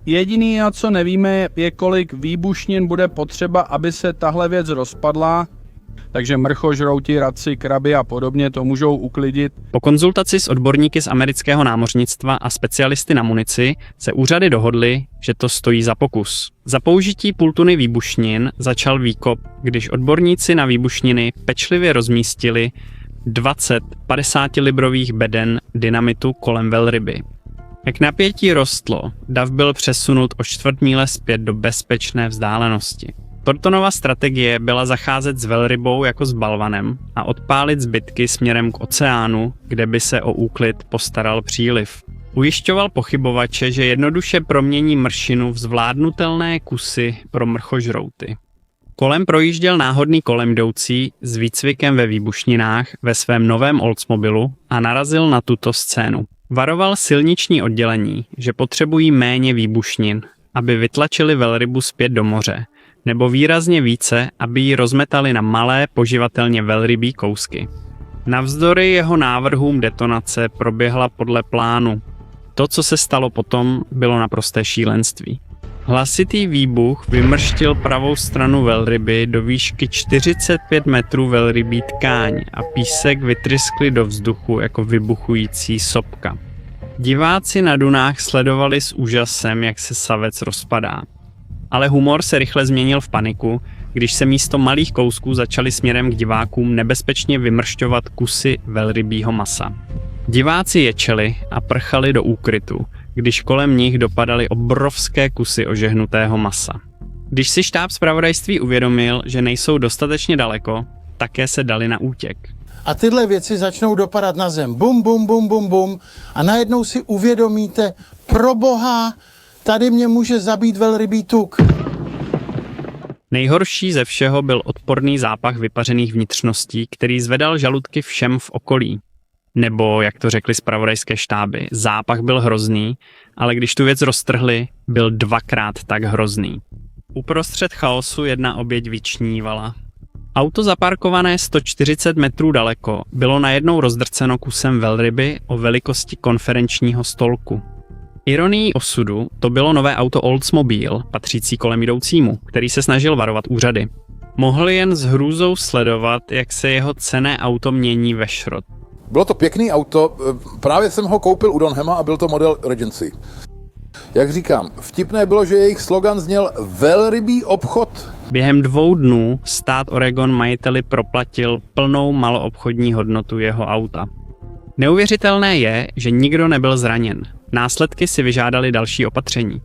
Jediný, co nevíme, je, kolik výbušnin bude potřeba, aby se tahle věc rozpadla. Takže mrchožrouti, raci, kraby a podobně to můžou uklidit. Po konzultaci s odborníky z amerického námořnictva a specialisty na munici se úřady dohodly, že to stojí za pokus. Za použití půl tuny výbušnin začal výkop, když odborníci na výbušniny pečlivě rozmístili 20 50-librových beden dynamitu kolem velryby. Jak napětí rostlo, dav byl přesunut o 1/4 míle zpět do bezpečné vzdálenosti. Thorntonova strategie byla zacházet s velrybou jako s balvanem a odpálit zbytky směrem k oceánu, kde by se o úklid postaral příliv. Ujišťoval pochybovače, že jednoduše promění mršinu v zvládnutelné kusy pro mrchožrouty. Kolem projížděl náhodný kolemjdoucí s výcvikem ve výbušninách ve svém novém Oldsmobilu a narazil na tuto scénu. Varoval silniční oddělení, že potřebují méně výbušnin, aby vytlačili velrybu zpět do moře, nebo výrazně více, aby ji rozmetali na malé poživatelně velrybí kousky. Navzdory jeho návrhům detonace proběhla podle plánu. To, co se stalo potom, bylo naprosté šílenství. Hlasitý výbuch vymrštil pravou stranu velryby do výšky 45 metrů velrybí tkáň a písek vytryskli do vzduchu jako vybuchující sopka. Diváci na dunách sledovali s úžasem, jak se savec rozpadá. Ale humor se rychle změnil v paniku, když se místo malých kousků začaly směrem k divákům nebezpečně vymršťovat kusy velrybího masa. Diváci ječeli a prchali do úkrytu, když kolem nich dopadaly obrovské kusy ožehnutého masa. Když si štáb zpravodajství uvědomil, že nejsou dostatečně daleko, také se dali na útěk. A tyhle věci začnou dopadat na zem. Bum, bum, bum, bum, bum. A najednou si uvědomíte, proboha, tady mě může zabít velrybí tuk. Nejhorší ze všeho byl odporný zápach vypařených vnitřností, který zvedal žaludky všem v okolí. Nebo, jak to řekli zpravodajské štáby, zápach byl hrozný, ale když tu věc roztrhli, byl 2krát tak hrozný. Uprostřed chaosu jedna oběť vyčnívala. Auto zaparkované 140 metrů daleko bylo najednou rozdrceno kusem velryby o velikosti konferenčního stolku. Ironií osudu to bylo nové auto Oldsmobile, patřící kolem jdoucímu, který se snažil varovat úřady. Mohli jen s hrůzou sledovat, jak se jeho cenné auto mění ve šrot. Bylo to pěkný auto, právě jsem ho koupil u Donhama a byl to model Regency. Jak říkám, vtipné bylo, že jejich slogan zněl velrybí obchod. Během 2 dnů stát Oregon majiteli proplatil plnou maloobchodní hodnotu jeho auta. Neuvěřitelné je, že nikdo nebyl zraněn. Následky si vyžádali další opatření.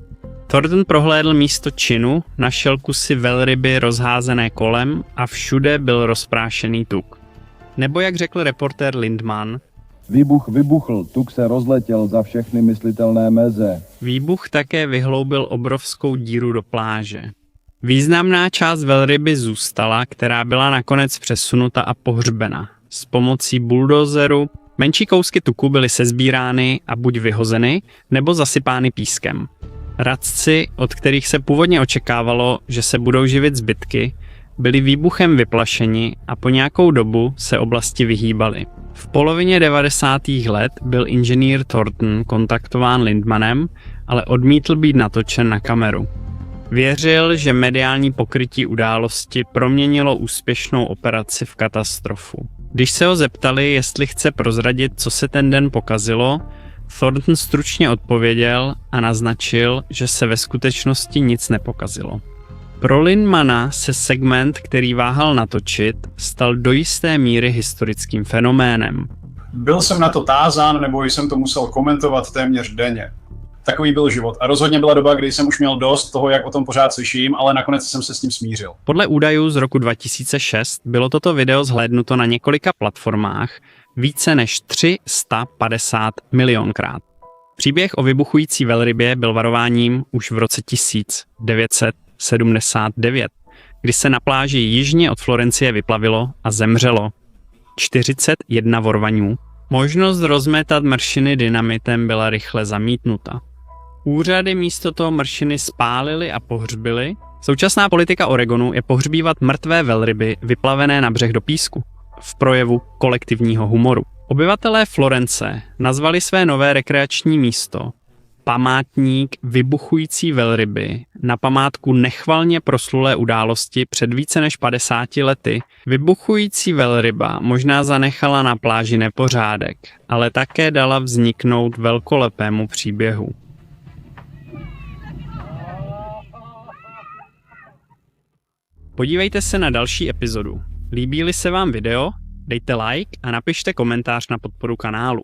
Thornton prohlédl místo činu, našel kusy velryby rozházené kolem a všude byl rozprášený tuk. Nebo jak řekl reportér Lindman, výbuch vybuchl, tuk se rozletěl za všechny myslitelné meze. Výbuch také vyhloubil obrovskou díru do pláže. Významná část velryby zůstala, která byla nakonec přesunuta a pohřbena. S pomocí buldozeru menší kousky tuku byly sesbírány a buď vyhozeny, nebo zasypány pískem. Radci, od kterých se původně očekávalo, že se budou živit zbytky, byli výbuchem vyplašeni a po nějakou dobu se oblasti vyhýbali. V polovině 90. let byl inženýr Thornton kontaktován Lindmanem, ale odmítl být natočen na kameru. Věřil, že mediální pokrytí události proměnilo úspěšnou operaci v katastrofu. Když se ho zeptali, jestli chce prozradit, co se ten den pokazilo, Thornton stručně odpověděl a naznačil, že se ve skutečnosti nic nepokazilo. Pro Lindmana se segment, který váhal natočit, stal do jisté míry historickým fenoménem. Byl jsem na to tázán, nebo jsem to musel komentovat téměř denně. Takový byl život. A rozhodně byla doba, kdy jsem už měl dost toho, jak o tom pořád slyším, ale nakonec jsem se s tím smířil. Podle údajů z roku 2006 bylo toto video zhlédnuto na několika platformách více než 350 milionkrát. Příběh o vybuchující velrybě byl varováním už v roce 1979, kdy se na pláži jižně od Florencie vyplavilo a zemřelo 41 vorvaňů. Možnost rozmetat mršiny dynamitem byla rychle zamítnuta. Úřady místo toho mršiny spálily a pohřbily. Současná politika Oregonu je pohřbívat mrtvé velryby vyplavené na břeh do písku. v projevu kolektivního humoru. Obyvatelé Florence nazvali své nové rekreační místo Památník vybuchující velryby na památku nechvalně proslulé události před více než 50 lety. Vybuchující velryba možná zanechala na pláži nepořádek, ale také dala vzniknout velkolepému příběhu. Podívejte se na další epizodu. Líbí-li se vám video, dejte like a napište komentář na podporu kanálu.